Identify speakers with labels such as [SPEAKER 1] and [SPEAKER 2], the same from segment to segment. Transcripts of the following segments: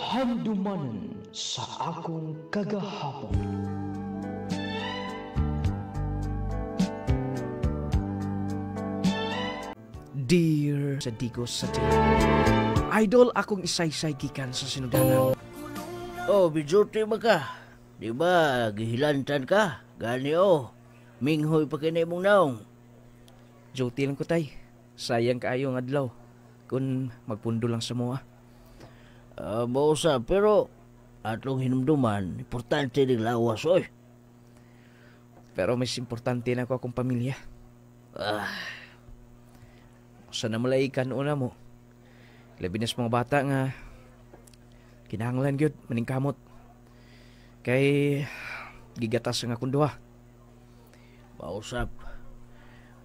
[SPEAKER 1] Handumanan sa akong kagahapon. Dear sa Digos sa Idol, akong isaysay gikan sa sinudanan.
[SPEAKER 2] Oh, bijuti mo ka. Di ba, gihilantan ka? Gani minghoy pa kinay mong naong.
[SPEAKER 1] Duty lang ko tay. Sayang kaayo nga adlaw. Kung magpundo lang sa mua.
[SPEAKER 2] Mausa, pero atong hinumduman, importante ng lawas, oy.
[SPEAKER 1] Pero mas importante na ako akong pamilya. Sa namalaikan una mo. Labi na sa mga bata nga kinahanglan gyud maningkamot. Kay gigatas nga akong duha.
[SPEAKER 2] Mausap.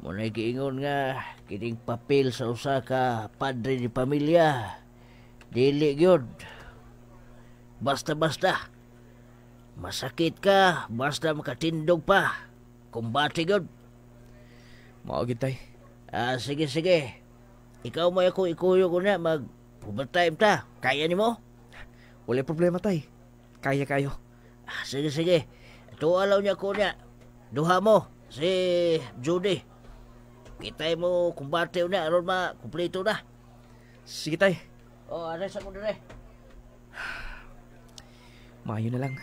[SPEAKER 2] Muna giingon nga kining papel sa usa ka padre ni pamilya. Dili gyud. Basta-basta. Masakit ka, basta makatindog pa. Kumbati gyud.
[SPEAKER 1] Mao gyud tay.
[SPEAKER 2] Sige. Ikaw mo ako ikuyo ko na mag-overtime ta. Kaya ni mo?
[SPEAKER 1] Wala problema tay. Kaya kayo.
[SPEAKER 2] Sige. Tualaw niya ko niya. Duha mo, si Judy. Kitay mo kumbate na, aron kumpleto na.
[SPEAKER 1] Sige tay.
[SPEAKER 2] Ares ako dire.
[SPEAKER 1] Maayo na lang.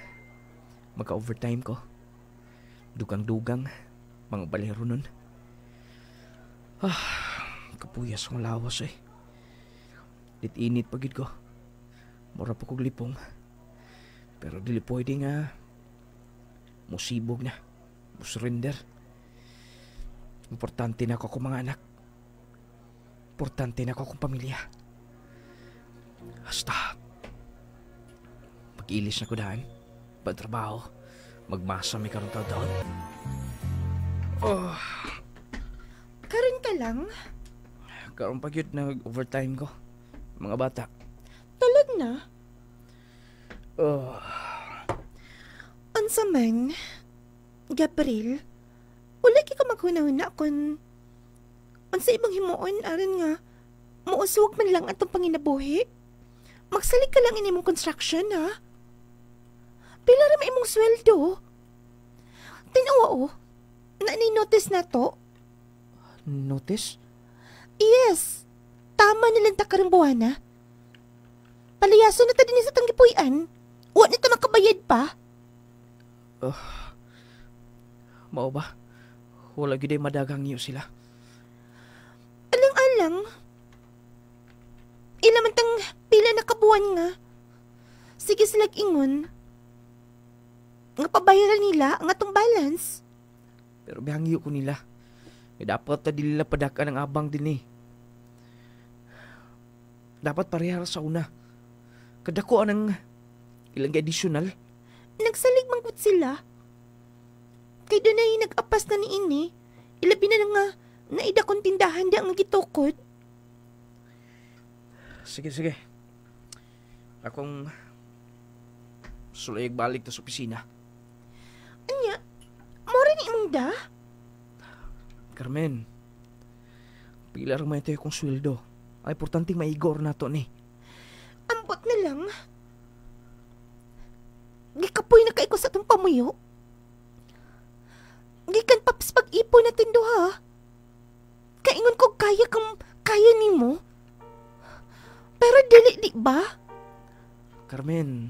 [SPEAKER 1] Magka-overtime ko. Dugang-dugang. Mga balero nun. Kapuyas kong lawas eh. Init pagid ko. Mura pa kong lipong. Pero dili pwede nga musibog na. Musurrender. Importante na ako akong mga anak. Importante na ako akong pamilya. Basta mag-ilis na ko daan. Pagtrabaho. Magmasa may karong taon.
[SPEAKER 3] Karon ka lang?
[SPEAKER 1] Karon pa yun na overtime ko. Mga bata.
[SPEAKER 3] Tulog na? Unsa man, Gabriel, wala ka maghuna-huna kung unsa ibang himuon aron nga muuswag man lang atong panginabuhi. Magsalig ka lang inimong construction, ha? Pila ra imong sweldo? Tinawa na ni-notice na to?
[SPEAKER 1] Notice?
[SPEAKER 3] Yes. Tama nilang takarang buwana. Palayaso na ta din sa tanggipuyan. Wa na ta makabayad pa.
[SPEAKER 1] Mao ba? Wala gyud ay madagang niyo sila.
[SPEAKER 3] Alang-alang. Ila man tang pila na kabuan nga. Sige silag ingon. Nga pabayaran nila ang atong balance.
[SPEAKER 1] Pero bihangyo ko nila. Dapat na dili padakan ang abang din eh. Dapat parehara sa una. Kadako ang ilang additional.
[SPEAKER 3] Nagsalig mangkot sila. Kay doon ay nag-apas na ni ini. Ilabi na nga naida kong tindahan di ang gitukod.
[SPEAKER 1] Sige. Akong sulayag balik ta sa opisina.
[SPEAKER 3] Anya, mora ni imong da?
[SPEAKER 1] Carmen, pila ra may tayo kong sweldo. Ay, importanteng maigor na to ni.
[SPEAKER 3] Ambot na lang. Gikapoy na kay ko sa itong pamuyo. Gikan paps pag-ipon natin duha. Kaingon ko kaya ni mo. Pero dili di ba?
[SPEAKER 1] Carmen,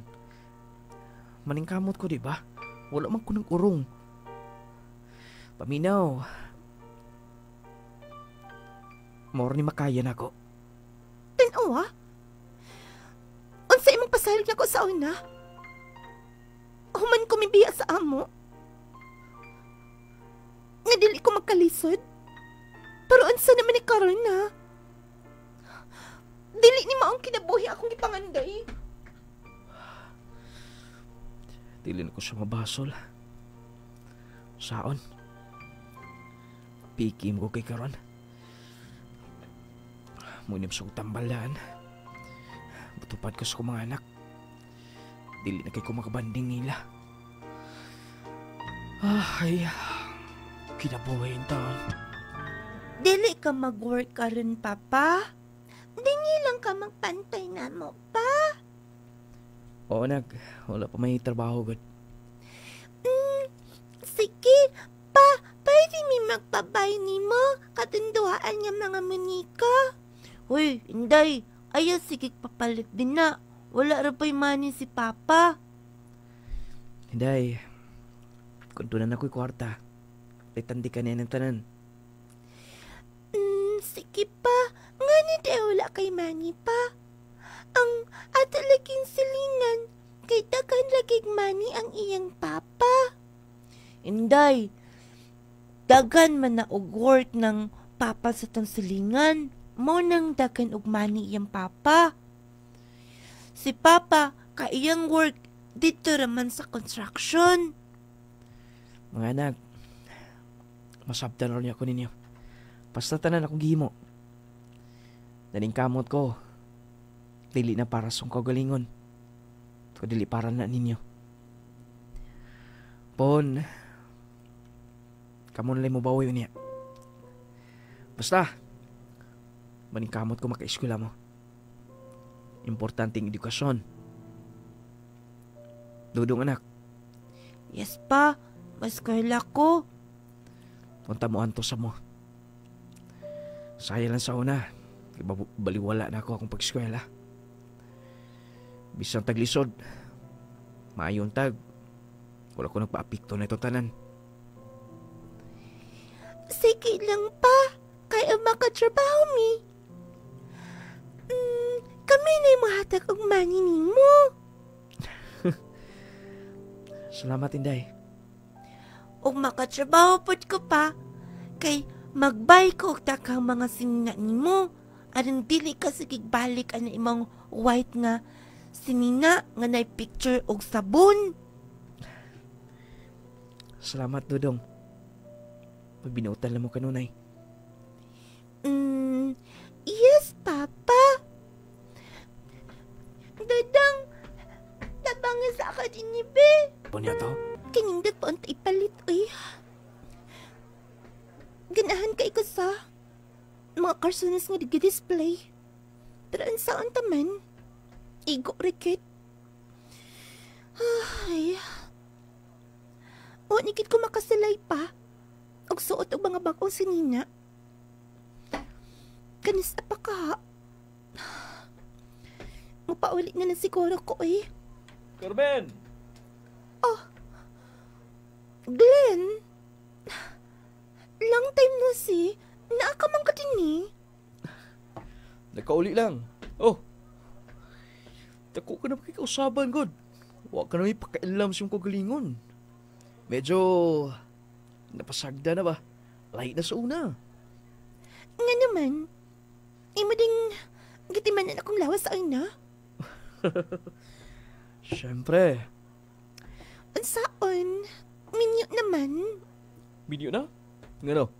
[SPEAKER 1] maningkamot ko di ba? Wala man ko ng urong. Paminaw. More ni makayan ako.
[SPEAKER 3] Tanawa? Unsa imong pasalig na ko sa una? Human ko mibiya sa amo. Nga dili ko magkalisod. Pero unsa naman ni karon na? Dili ni maong kinabuhi akong ipanganday.
[SPEAKER 1] Dili na ko siya mabasol. Saon? Piki mo ko kay karon. Munim sa tambalan. Butupad ko sa mga anak. Dili na kay ko makabanding nila. Ay, kinabuhay yung taon.
[SPEAKER 3] Dili ka mag-work karon, Papa. Dingi lang ka magpantay na mo, pa.
[SPEAKER 1] Oo, anak. Wala pa may trabaho, God.
[SPEAKER 3] Sige, pa, pwede mi magpabay ni mo katunduaan nga mga manika. Uy, inday, ayaw sige papalit din na. Wala ra pa'y money si Papa.
[SPEAKER 1] Hinday, kung tunan ako'y kwarta, itandi ka niya ng tanan.
[SPEAKER 3] Sige pa, nga ni wala kay money pa. Ang ato laging silingan, kay daghan laging money ang iyang Papa. Inday, dagan man na og work ng Papa sa tong silingan. Mo nang dagan og money iyang Papa. Si Papa, kaiyang work dito raman sa construction.
[SPEAKER 1] Mga anak, masabtan rin ako ninyo. Basta tanan akong gihimo. Daning kamot ko, dili na para sa kagalingon. So, dili para na ninyo. Pon, kamon lang mo bawi niya. Basta, maning kamot ko maka-eskwela mo. Importanteng edukasyon. Dudong anak.
[SPEAKER 3] Yes pa, mas kaila ko.
[SPEAKER 1] Punta mo anto sa mo. Saya lang sa una. Baliwala na ako akong pag-eskwela. Bisang taglisod. Maayon tag. Wala ko nagpa-apikto na ito tanan.
[SPEAKER 3] Sige lang pa, kaya makatrabaho mi. Kami na yung mahatag og money ni mo.
[SPEAKER 1] Salamat, Inday.
[SPEAKER 3] Og makatrabaho pod ko pa, kay magbay ko og takang mga sinina ni mo. Aron dili ka sigigbalik ang imong white nga sinina nga nay picture og sabon.
[SPEAKER 1] Salamat, Dudong. Pagbinutan lang mo kanunay.
[SPEAKER 3] Yes, Papa. Dadang, tabangin sa ka din ni Be.
[SPEAKER 1] Ano niya to?
[SPEAKER 3] Kanindot po ang ipalit, uy. Ganahan kay ko sa mga cartoons nga display. Pero ang saan taman, igo rikit. Ay. O, nikit ko makasalay pa. Og suot og mga bagong sinina. Kanis pa ka. Mapaulit na lang siguro ko eh.
[SPEAKER 1] Carmen!
[SPEAKER 3] Glenn? Long time no see. Naakamang ka din eh.
[SPEAKER 1] Nagkauli lang. Oh! Tako ka na makikausaban, God. Huwag ka na may pakailam sa iyong kagalingon. Medyo napasagda na ba? Lahi na sa una.
[SPEAKER 3] Nga naman, imo ding gitimanan akong lawas sa ina.
[SPEAKER 1] Siyempre.
[SPEAKER 3] Ang saon, minyo naman.
[SPEAKER 1] Video na? Ngano?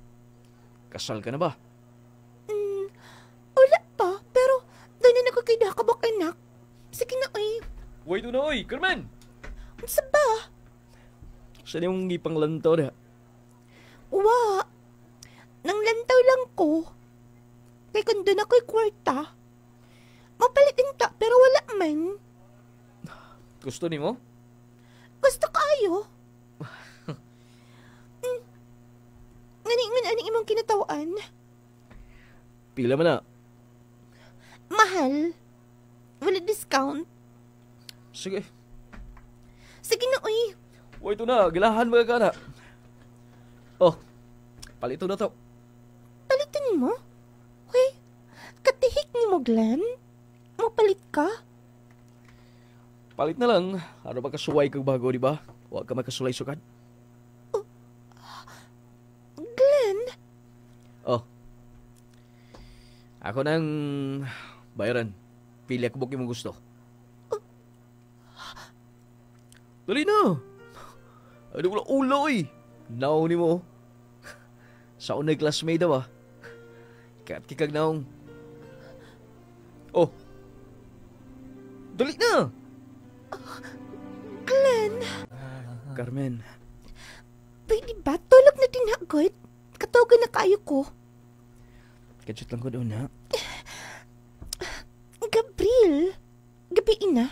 [SPEAKER 1] Kasal ka na ba?
[SPEAKER 3] Wala pa, pero doon na ako kay Dakabok anak. Sige na ay.
[SPEAKER 1] Wait na oy, Carmen!
[SPEAKER 3] Sa ba?
[SPEAKER 1] Saan yung ngipang lantaw na?
[SPEAKER 3] Wa. Nang lantaw lang ko. Kay kung doon ako'y kwarta. Mapalit din ta, pero wala man.
[SPEAKER 1] Gusto ni mo?
[SPEAKER 3] Gusto kayo. Nganingan aning imong kinatawaan.
[SPEAKER 1] Pila man na.
[SPEAKER 3] Mahal. Wala discount.
[SPEAKER 1] Sige.
[SPEAKER 3] Sige na, uy.
[SPEAKER 1] Wait na, gilahan mga ka na. Oh, palito na to.
[SPEAKER 3] Palitan mo? Uy, katihik ni mo, Glenn. Mapalit ka?
[SPEAKER 1] Palit na lang. Ano ba kasuway kang bago, di ba? Huwag ka magkasulay sukad.
[SPEAKER 3] Glenn?
[SPEAKER 1] Oh. Ako nang bayaran. Pili ako buki mong gusto. Dali na. Ano wala ulo eh. Naon ni mo. Sa unay classmate daw ah. Kat kikag naong. Oh. Dali na.
[SPEAKER 3] Glenn?
[SPEAKER 1] Carmen.
[SPEAKER 3] Pwede ba? Tulog na din agad. Katugan na kayo ko.
[SPEAKER 1] Kachut lang ko doon ha.
[SPEAKER 3] Gabriel, gabi na.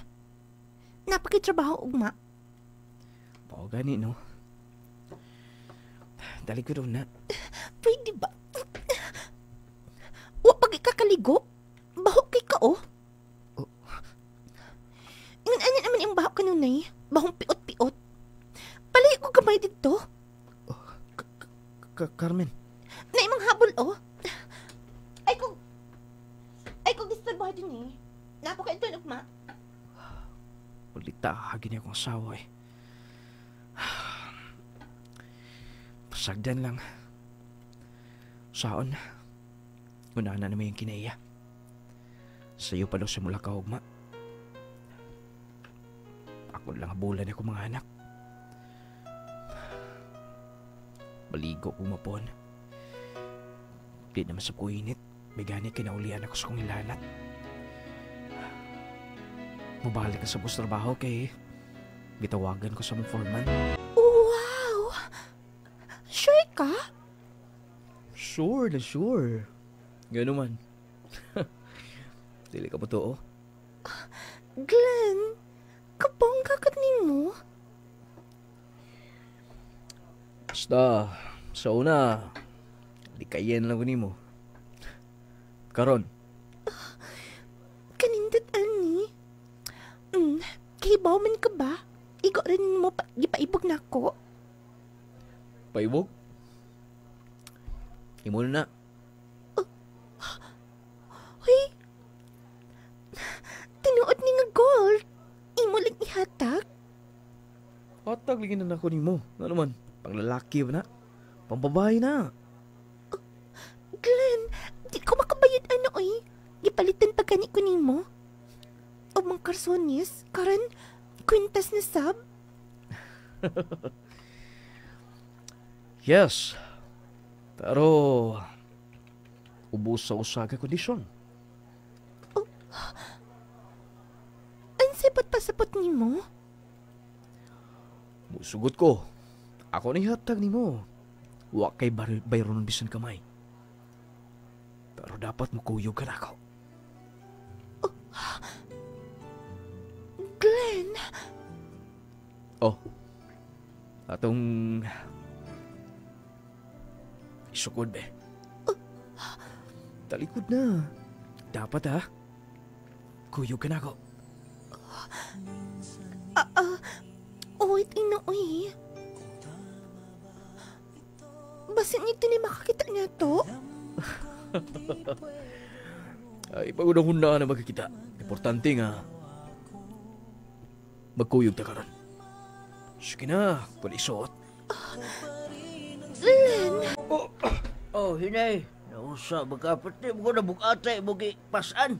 [SPEAKER 3] kay trabaho ugma.
[SPEAKER 1] Pao gani, no? Dali ko doon na.
[SPEAKER 3] Pwede ba? Wa pag ikakaligo? Baho kay ka, oh. Ingon ano naman yung baho kanunay? Bahong piot-piot. Palay ko gamay dito.
[SPEAKER 1] Carmen.
[SPEAKER 3] Na imong habol, oh. Ay ko gistorbahan din eh. Napo ka ito, ugma.
[SPEAKER 1] Ulita, hagi niya akong asawa eh. Pasagdan lang. Saon. Unahan na naman yung kinaiya. Sa'yo pa daw simula ka, ugma. Ako lang bulan ako mga anak. Maligo ko mapon. Di naman sa kuinit. May gani kinaulian ako sa kong ilanat. Mabalik ka sa bus trabaho kay gitawagan ko sa mong foreman.
[SPEAKER 3] Wow! Sure ka?
[SPEAKER 1] Sure na sure. Gano'n man. Dili ka po to, oh.
[SPEAKER 3] Glenn, kabongga ka nimo.
[SPEAKER 1] Basta, sa una, di kayen lang ko nimo. Karon,
[SPEAKER 3] Kanindot ani. Kahibaw man ka ba? Igo rin mo gipaibog na ako.
[SPEAKER 1] paibog. Imo na.
[SPEAKER 3] Hoy, tinuod ni nga gold. Imo lang ihatag.
[SPEAKER 1] Hatag lagi na ako nimo. Ano man, panglalaki ba na? Pambabae na.
[SPEAKER 3] Glenn, di ko makabayad ano oy. Gipalitan pa gani ko nimo. O mang karsones, karon kwintas na sab.
[SPEAKER 1] Yes. Pero, ubos sa usaga kondisyon.
[SPEAKER 3] Ang sapat pasapot nimo.
[SPEAKER 1] Musugot ko. Ako ni hatag nimo. Wa kay bayron bisan kamay. Pero dapat mo kuyog ka na ako.
[SPEAKER 3] Glenn,
[SPEAKER 1] Oh. Atong isukod be. Talikod na. Dapat ha. Kuyog ka na ako.
[SPEAKER 3] wait inoy. Basin ito ni makakita niya to?
[SPEAKER 1] Ay, pagunahon na magkikita. Importante nga. Magkuyog ta karon. Sige na, palisuot.
[SPEAKER 3] Len,
[SPEAKER 2] Oh, hinay. Nausa, magkapatid mo ko na bukatay mo pasan.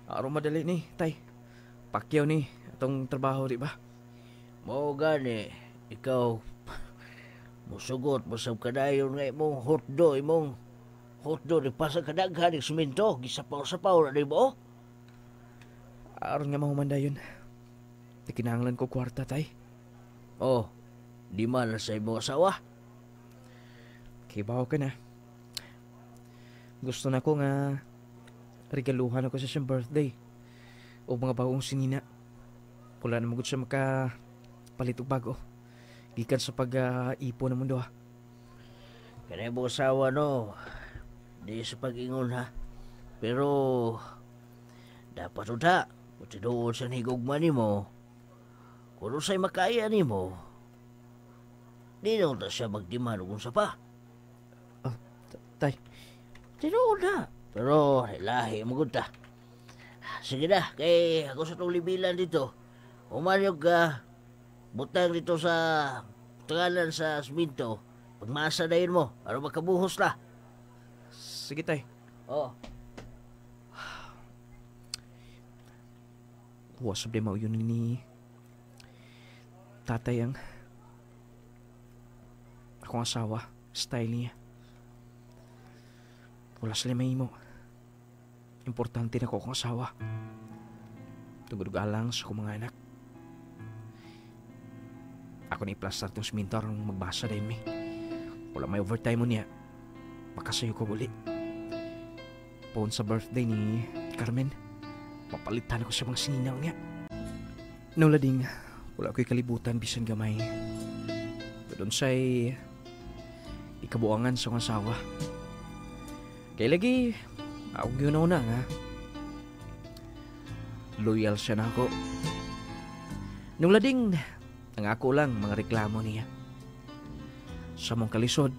[SPEAKER 1] Araw madali ni, tay. Pakyaw ni, atong trabaho, di ba?
[SPEAKER 2] Mao gani, ikaw, musugot, masab kadayon nga imong hotdo, ni pasang kadaghan ng siminto, gisapaw-sapaw na di mo?
[SPEAKER 1] Aron nga mahumanda yun. Tikinanglan ko kwarta, tay.
[SPEAKER 2] Oh, di man na sa imong asawa.
[SPEAKER 1] Kibaw ka na. Gusto na ko nga regaluhan ako sa siyang birthday. O mga bagong sinina. Wala na magod siya makapalit og bago. Gikan sa pag-ipo na mundo ha.
[SPEAKER 2] Kanay mo asawa no, di sa pag-ingon ha. Pero, dapat uta, kung tinuod sa higugma ni mo, kung sa'y makaya ni mo, di na siya magdiman kung sa pa.
[SPEAKER 1] Tay,
[SPEAKER 2] Tinuod na. Pero, lahi mo ta. Sige na, kay ako sa itong libilan dito. Umanyog ka, butang dito sa tangalan sa siminto. Pagmasa na yun mo, para makabuhos na.
[SPEAKER 1] sige tay.
[SPEAKER 2] Oh.
[SPEAKER 1] Wasab din yun ni tatay ang akong asawa. Style niya. Wala sila may mo. Importante na ko akong asawa. Tugod alang sa akong mga anak. Ako na i-plaster tong siminto aron magbasa din mi. Wala may overtime mo niya. Makasayo ko uli. Poon sa birthday ni Carmen, papalitan ako sa mga sininaw niya. Nung lading, wala ko'y kalibutan bisan gamay. Doon sa'y ikabuangan sa akong asawa. Kaya lagi, ako yun na nga. Loyal siya na ako. Nung lading, ang ako lang mga reklamo niya. Sa mong kalisod,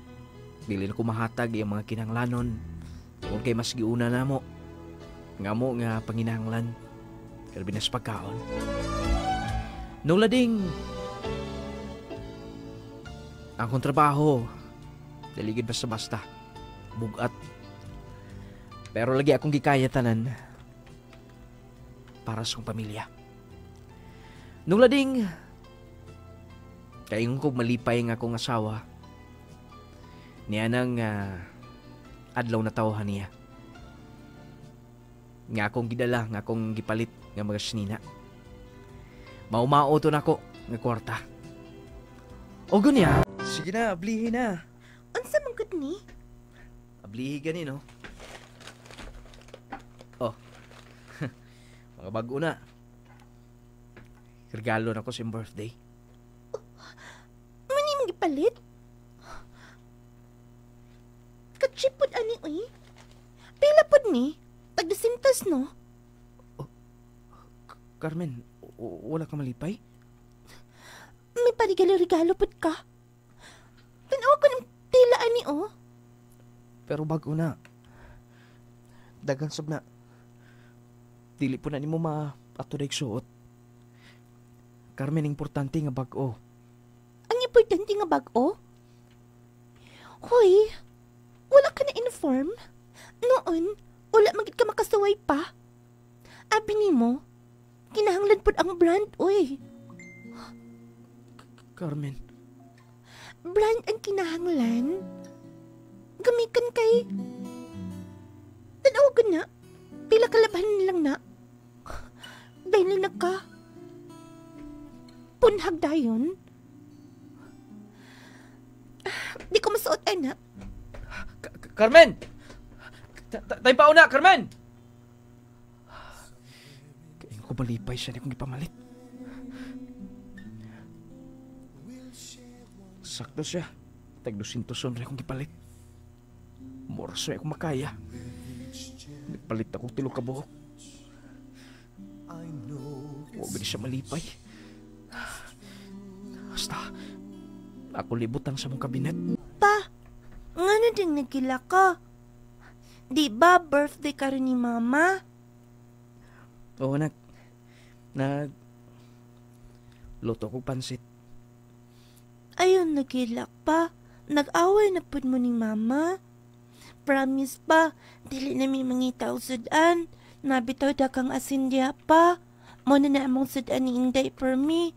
[SPEAKER 1] dili na ko mahatag yung mga kinahanglanon. Kung kay mas giuna na mo. Nga mo nga panginahanglan. Kalbinas pagkaon. Nung lading, ang kong trabaho, daligid basta-basta, bugat. Pero lagi akong gikaya tanan para sa kong pamilya. Nung lading, kaingon ko malipay nga akong asawa, niya nang adlaw na tawhan niya. Nga akong gidala, nga akong gipalit nga mga sinina. Maumao to na ako nga kwarta. O gunya. Sige na, ablihi na.
[SPEAKER 3] Unsa man gud ni?
[SPEAKER 1] Ablihi gani, no? Oh. Mga bago na. Regalo na ko sa birthday.
[SPEAKER 3] Mani mong gipalit? Kachipod ani oy. Pila pod ni? Tagdasintas no?
[SPEAKER 1] Carmen, wala ka malipay?
[SPEAKER 3] May parigalo-regalo pod ka. Tanawa ko ng tila ani oh.
[SPEAKER 1] Pero bago na. Dagan sab na. Dili po na ni mo ato na igsuot. Carmen, importante nga bago.
[SPEAKER 3] Ang importante nga bag-o? Hoy, wala ka na inform? Noon, wala magit ka makasaway pa. Abi ni mo, kinahanglan pod ang brand, oy.
[SPEAKER 1] Carmen,
[SPEAKER 3] Brand ang kinahanglan? Gamikan kay... Tanaw ka na, pila kalabahan lang na. Dahil na ka. Punhag dayon. Di ko masuot, anak.
[SPEAKER 1] Carmen! Tayo pa una, Carmen! Kain ko balipay siya na kong ipamalit. Sakto siya. Tag-200 rin akong ipalit. Morso ay akong makaya. Nagpalit akong tilog ka buhok. Huwag ba siya malipay. Basta, ako libutang sa mong kabinet.
[SPEAKER 3] Pa, nga na ding nagkila ka. Di ba birthday ka rin ni Mama?
[SPEAKER 1] Oo, luto ko pansit.
[SPEAKER 3] Ayun, nagkila pa. Nag-away na pud mo ni Mama. Promise pa, dili namin mangitaw sudan. Nabitaw da kang asin diya pa. Mo na among sudan ni Inday for me.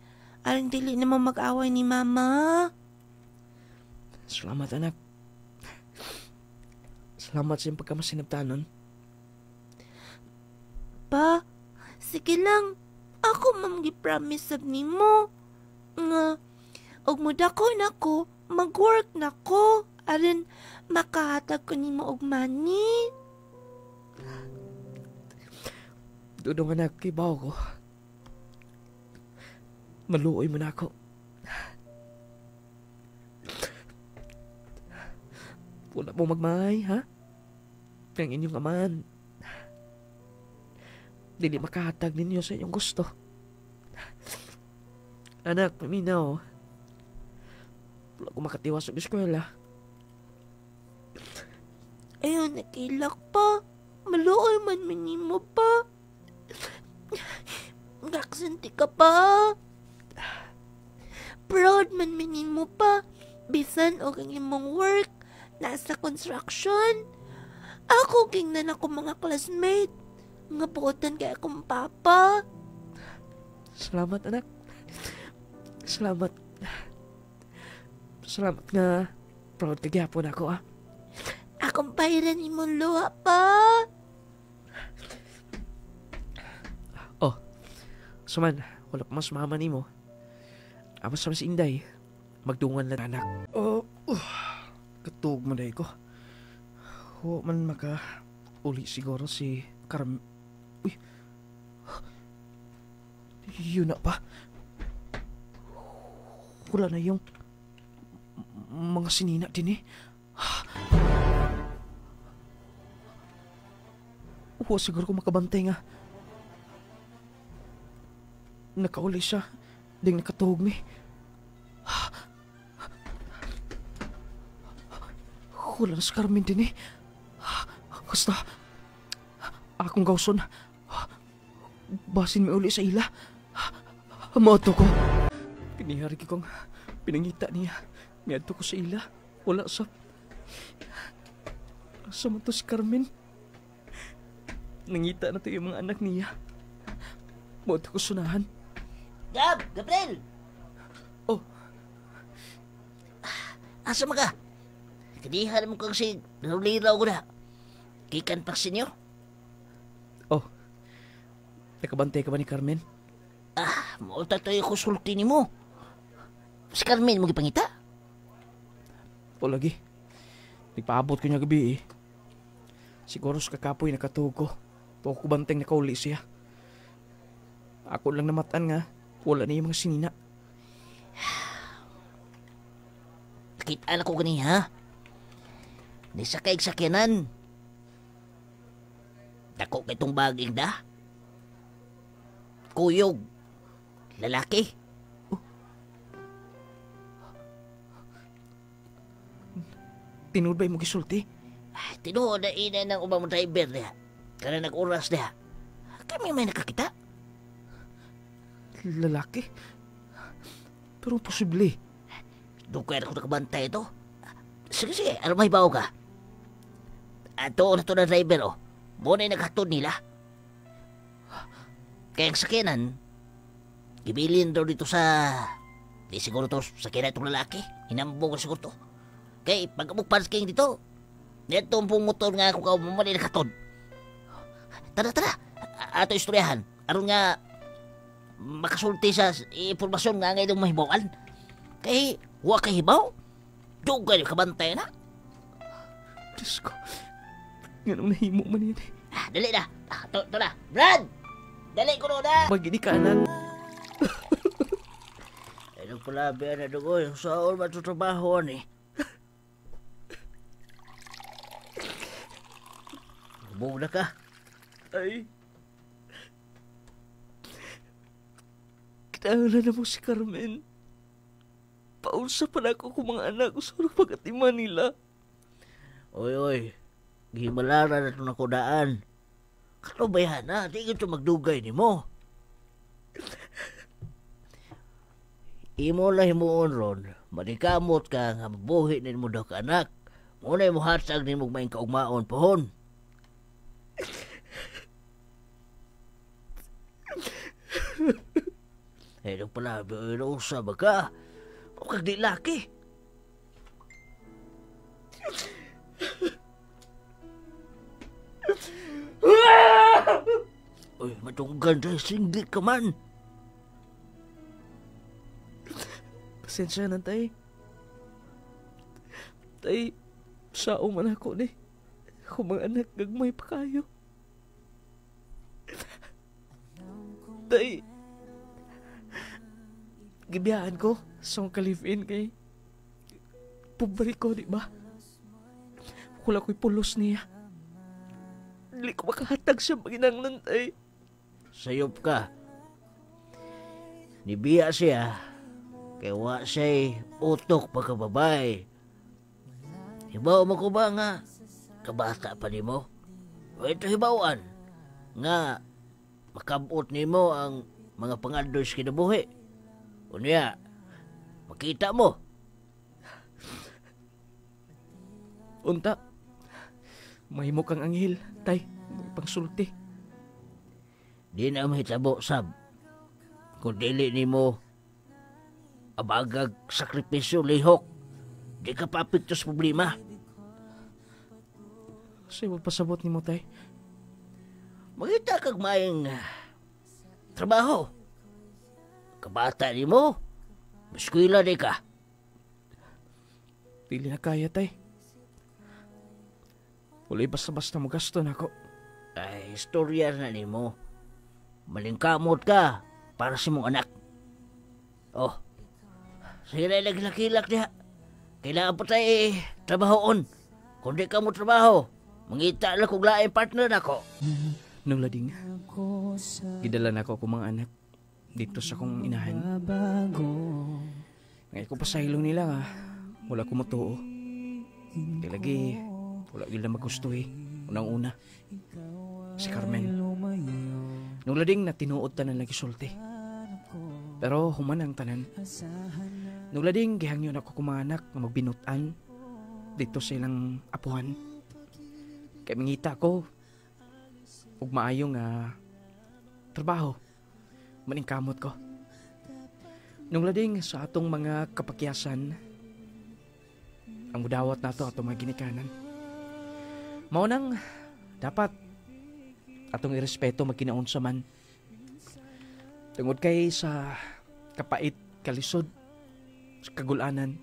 [SPEAKER 3] Aring dili na mo mag-away ni Mama.
[SPEAKER 1] Salamat, anak. Salamat sa iyong pagkamasinabtanon.
[SPEAKER 3] Pa, sige lang. Ako mamgi-promise sab ni mo. Nga, og mudako na ko, mag-work na ko. Aron makahatag ko ni mo og money.
[SPEAKER 1] Dudong anak, kibaw ko. Maluoy mo na ako. Wala mo magmahay, ha? Ang inyong aman. Dili makahatag ninyo sa inyong gusto. Anak, paminaw. Wala ko makatiwas sa eskwela.
[SPEAKER 3] Ayun, nakilak pa. Maluoy man minimo pa. Gaksanti ka pa. Proud man minimo pa. Bisan o kang imong work. Nasa construction. Ako gingnan ako mga classmate. Nga buotan kay akong papa.
[SPEAKER 1] Salamat, anak. Salamat. Salamat nga. Proud ka gyapon ako, ah.
[SPEAKER 3] Akong pairan imong luha pa.
[SPEAKER 1] Oh, suman, wala pa mas mama ni mo. Amas sa si Inday. Magdungan lang, anak. Oh, katug man day ko. Huwag man uli siguro si Uy. Yun na pa. Wala na yung mga sinina din eh. Siguro ko makabantay nga. Nakauli siya. Ding nakatuhog mi. Wala na si Carmen din eh. Basta, akong gawson. Basin mi uli sa ila. Mato ko. Pinihari kong pinangita niya. Miadto ko sa ila. Wala sa... Asa man to si Carmen? Nangita na to yung mga anak niya. Mato ko sunahan.
[SPEAKER 2] Gab! Gabriel!
[SPEAKER 1] Oh.
[SPEAKER 2] Asa ka? Kadihan mo kang si Liraw ko na. Kikan pa sinyo?
[SPEAKER 1] Oh. Nakabantay ka ba ni Carmen?
[SPEAKER 2] Mauta tayo kusulti ni mo. Si Carmen mo gipangita?
[SPEAKER 1] O lagi. Nagpaabot ko niya gabi eh. Siguro sa kakapoy nakatuhog ko. Tuwa ko banteng nakauli siya. Ako lang namatan nga. Wala na yung mga sinina.
[SPEAKER 2] Nakita na ko gani ha? Di sa kaig sakyanan. Dako kitong baging da. Kuyog. Lalaki.
[SPEAKER 1] Tinuod ba mo gisulti?
[SPEAKER 2] Tinuod na ina ng ubang mo driver niya. Kaya nag-uras niya. Kami may nakakita.
[SPEAKER 1] Lalaki? Pero posible.
[SPEAKER 2] Doon kaya ako nakabantay ito. Sige, ano may bawo ka? Ato na ito na driver o. Muna yung naghatod nila. Kaya ang sakyanan, gibilin daw dito sa... Di siguro to sakyanan itong lalaki. Hinambong ko siguro to. Kaya pag parking dito, neto pong motor nga ako ka muna yung naghatod. Tara. Ato istoryahan. Aron nga makasulti sa impormasyon nga ngayon mahibawan. Kaya huwag kahibaw. Doon kayo kabantay na.
[SPEAKER 1] Diyos ko. Ganong nahimo man yan eh.
[SPEAKER 2] Dali na. Ito na. Brad! Dali ko na.
[SPEAKER 1] Magini kanan.
[SPEAKER 2] Ay, nagpalabi na dugoy. Saan matutrabaho ni? Hubog na ka.
[SPEAKER 1] Ay. Kinahanglan na mo si Carmen. Paunsa pa na ako kung mga anak ko sa pagkatiman nila.
[SPEAKER 2] Oy. Gihimalara na ito na kudaan. Katubayan na. Di ito magdugay ni mo. Imo lang himuon ron. Manikamot ka nga mabuhi ni mo daw ka anak. Muna mo hatsag ni mo maing kaugmaon pohon. Eh, nung pala, binuusa ba ka? O kag di laki? Uy, matunggan dahil singgit ka man.
[SPEAKER 1] Pasensya na, tay. Tay, sao man ako ni. Ako mga anak gagmay pa kayo. Tay, gibiyahan ko sa ka-live-in kay pubari ko, di ba? Wala ko'y pulos niya. Hindi ko makahatag siya maginanglan, tay.
[SPEAKER 2] Sayop ka. Nibiya siya. Kaya wa siya'y utok pagkababay. Hibaw mo ko ba nga? Kabata pa ni mo? O ito hibawan. Nga, makabot ni mo ang mga pangadoy sa kinabuhi. Unya, makita mo.
[SPEAKER 1] Unta, mahimo kang anghel, tay. Pangsulti.
[SPEAKER 2] Di na mahitabo, Sab. Kung dili ni mo abagag sakripisyo lihok, di ka papit sa problema.
[SPEAKER 1] Kasi magpasabot ni mo, tay.
[SPEAKER 2] Magita kag maing trabaho. Kabata ni mo, maskwila di ka.
[SPEAKER 1] Pili na kaya, tay. Wala'y basta-basta mo gasto na ako.
[SPEAKER 2] Ay, istorya na ni mo. Malingkamot ka. para sa mong anak. Oh, sige na ilagilak-ilak diha. Kailangan pa tayo trabahoon. Kung di ka mo trabaho, mangita lang kung laing partner ako.
[SPEAKER 1] Nung lading, gidala na ako mga anak dito sa kong inahan. Ngayon ko pa sa hilong nila nga, wala ko matuo. Di lagi, wala gila magusto unang-una. Si Carmen. Nung lading na tinuod tanan lagi sulti. Pero human ang tanan. Nung lading gihangyon ako kumanak nga magbinutan dito sa ilang apuhan. Kaya mangita ko ug maayo nga trabaho maningkamot ko. Nung lading sa atong mga kapakyasan ang mudawat nato atong mga ginikanan. Mao nang dapat atong irespeto magkinaunsa man. Tungod kay sa kapait, kalisod, sa kagulanan,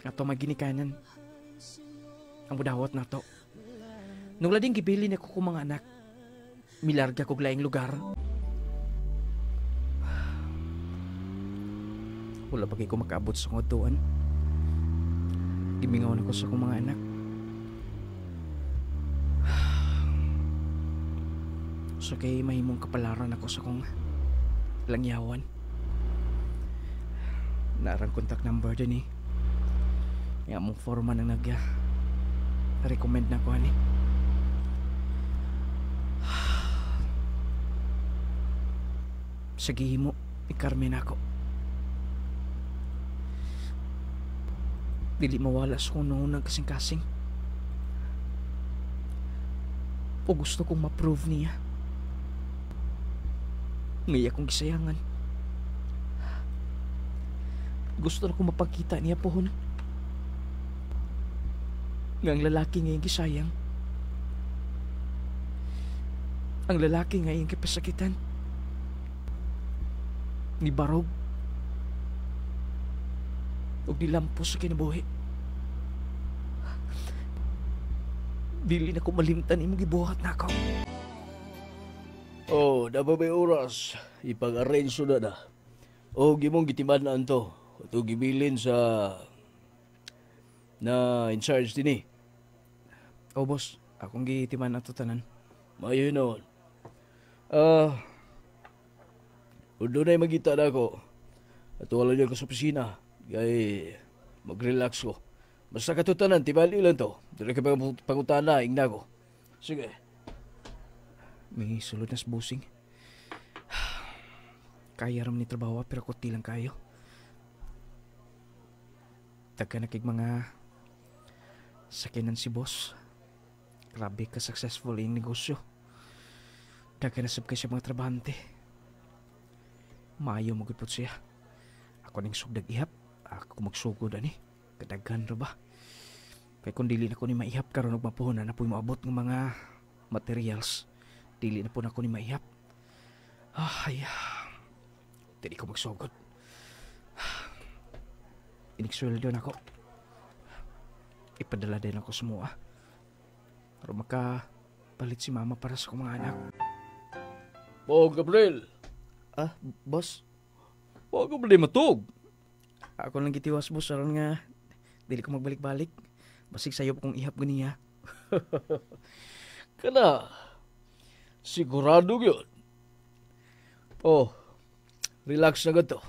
[SPEAKER 1] atong mga ginikanan ang mudawat nato. Nung lading gibili na ko mga anak, milarga kog laing lugar. Wala pa ko makaabot sa ngotuan. Gimingaw na ko sa kong mga anak. So kay mahimong kapalaran ako sa kong langyawan. Narang contact number din Nga mong forma nang recommend na ko Sige mo, i-Carmen ako. Dili mawala sa kong noon ng kasing-kasing. O gusto kong ma-prove niya. Ngayon akong gisayangan. Gusto na kong mapakita niya pohon. Nga ang lalaki ngayon gisayang. Ang lalaki ngayon kipasakitan. Ni barog. O nilampos sa kinabuhi. Dili na ko malimtan imong gibuhat na ako.
[SPEAKER 2] Oh, dapat may oras. Ipag-arrange na. O, gimong gitiman to. Ito gibilin sa na in charge din
[SPEAKER 1] O boss, akong gitiman na to tanan.
[SPEAKER 2] Mayo noon. Doon ay magita na ako. At wala niya ko sa opisina. Gay, mag-relax ko. Basta katutanan, tibali lang to. Doon ka pangutana, ingna ko. Sige.
[SPEAKER 1] May sulod na busing. Kaya ram ni trabaho pero kuti lang kayo. Tagka nakig mga sakinan si boss. Grabe ka successful yung negosyo. Tagka nasab ka siya mga trabahante. Maayo magudpot siya. Ako ning sugdag ihap. Ako magsugod Kadaghan ra ba? Kaya kung dili na ko ni maihap karon og mapuhunan na po maabot ng mga materials. Dili na po na ko ni maihap. Dili ko magsugod. Inigsweldo na ako. Ipadala din ako sa mua. Para makapalit si mama para sa mga anak.
[SPEAKER 2] Gabriel.
[SPEAKER 1] Boss?
[SPEAKER 2] Huwag ka ba matug?
[SPEAKER 1] Ako lang gitiwas, boss. Aron nga, dili ko magbalik-balik. Basig sayo kung ihap ganiya.
[SPEAKER 2] Kana, sigurado yun. Relax na to.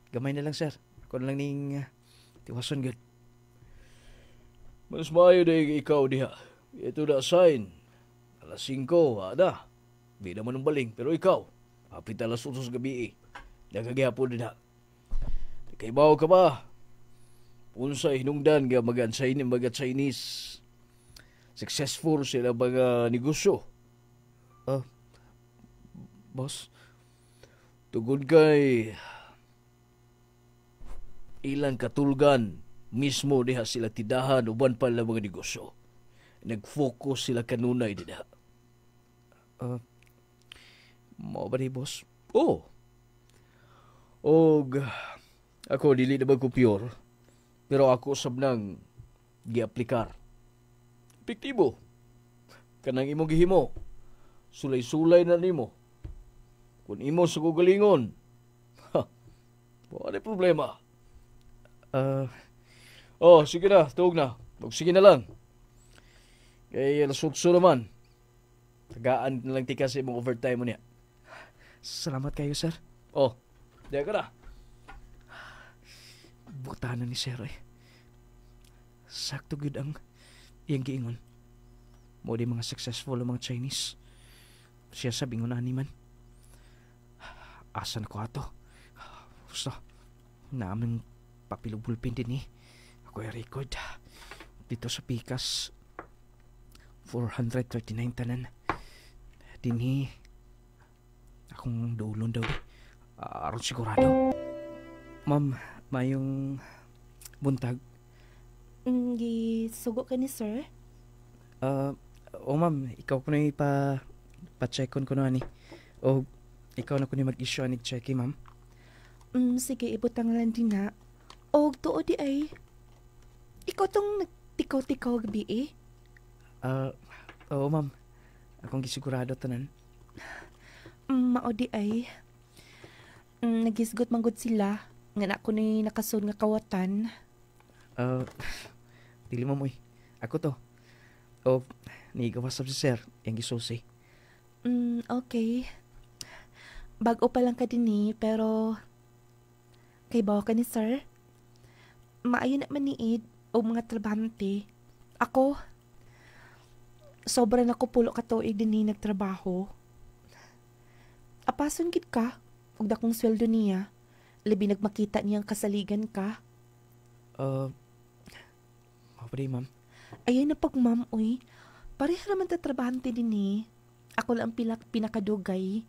[SPEAKER 1] Gamay na lang, sir. Ako na lang ning tiwason gud.
[SPEAKER 2] Mas maayo na ikaw diha. Ito na sign. Alas 5, ada. Di naman ang baling, pero ikaw, hapit alas 8 gabi Nagagihapon din Kay bawo ka ba? Unsa hinungdan nga mag-Chinese. Successful sila mga negosyo.
[SPEAKER 1] Boss?
[SPEAKER 2] Tugod kay ilang katulgan mismo diha sila tidahan uban pa lang mga negosyo. Nag-focus sila kanunay diha.
[SPEAKER 1] Mao ba ni boss?
[SPEAKER 2] Ako dili na mag-pure, pero ako sab nang gi-aplikar. Epektibo. Kanang imong gihimo, sulay-sulay na nimo.
[SPEAKER 1] Kung imo sa kugalingon. Ha, wala problema. Sige na, tuog na. Sige na lang. Kaya nasutso naman. Tagaan na lang tika sa imong overtime mo niya. Salamat kayo, sir. Diyan ka na. Butanan ni sir eh. Sakto gud ang iyang giingon. Mo di mga successful ang mga Chinese. Siya sabi nga ni man. Asan ko ato? Gusto. Naaming papilubulpin din eh. Ako ay record. Dito sa Pikas. 439 tanan. Dinhi. Akong dulon daw eh. Aron sigurado. Ma'am, mayong buntag.
[SPEAKER 3] Gisugo ka ni sir?
[SPEAKER 1] Ma'am, ikaw ko na pa-checkon ko na ni. O ikaw na ko ni mag-issue anig check ma'am.
[SPEAKER 3] Sige, ibutang lang din na. O tuo di ay. Ikaw tong nagtikaw-tikaw gabi eh.
[SPEAKER 1] Oo ma'am. Akong gisigurado tanan.
[SPEAKER 3] Mao di ay. Nagisgot manggod sila. Nga na ako ni nakasod nga kawatan.
[SPEAKER 1] Dili mo moy. Ako to. Nigawas sa si sir. Yang gisusi.
[SPEAKER 3] Okay. Bago pa lang ka din eh, pero kay bawa ka ni sir. Maayo na maniid o mga trabahante. Ako, sobra na ko pulo ka tuig din ni nagtrabaho. Apason gid ka, ug dakong sweldo niya. Labi nagmakita niyang kasaligan ka.
[SPEAKER 1] Mapadi ma'am.
[SPEAKER 3] Ayun na pag ma'am, uy. Pareha naman tatrabahante din eh. Ako lang pinakadugay.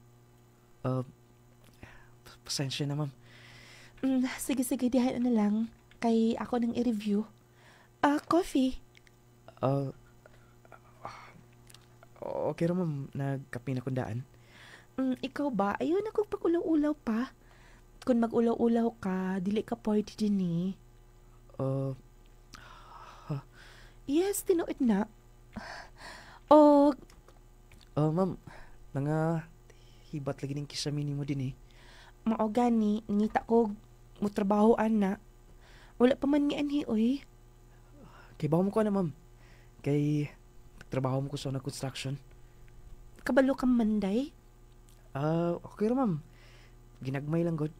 [SPEAKER 1] Pasensya na ma'am.
[SPEAKER 3] Sige, dihan na lang. Kay ako nang i-review. Coffee.
[SPEAKER 1] Okay ra ma'am. Nagkape na kundaan.
[SPEAKER 3] Ikaw ba? Ayun ako pag-ulaw-ulaw pa. Kung mag-ulaw-ulaw ka, dili ka pwede din eh. Yes, tinuod na.
[SPEAKER 1] Ma'am. Nga hibat lagi ng kisamini mo din eh.
[SPEAKER 3] Mao gani, nangita ko mo trabahoan na. Wala pa man ni anhi, oy.
[SPEAKER 1] Kay bawo mo ko na ma'am. Kay trabaho mo ko sa construction.
[SPEAKER 3] Kabalo ka manday?
[SPEAKER 1] Okay ra ma'am. Ginagmay lang god.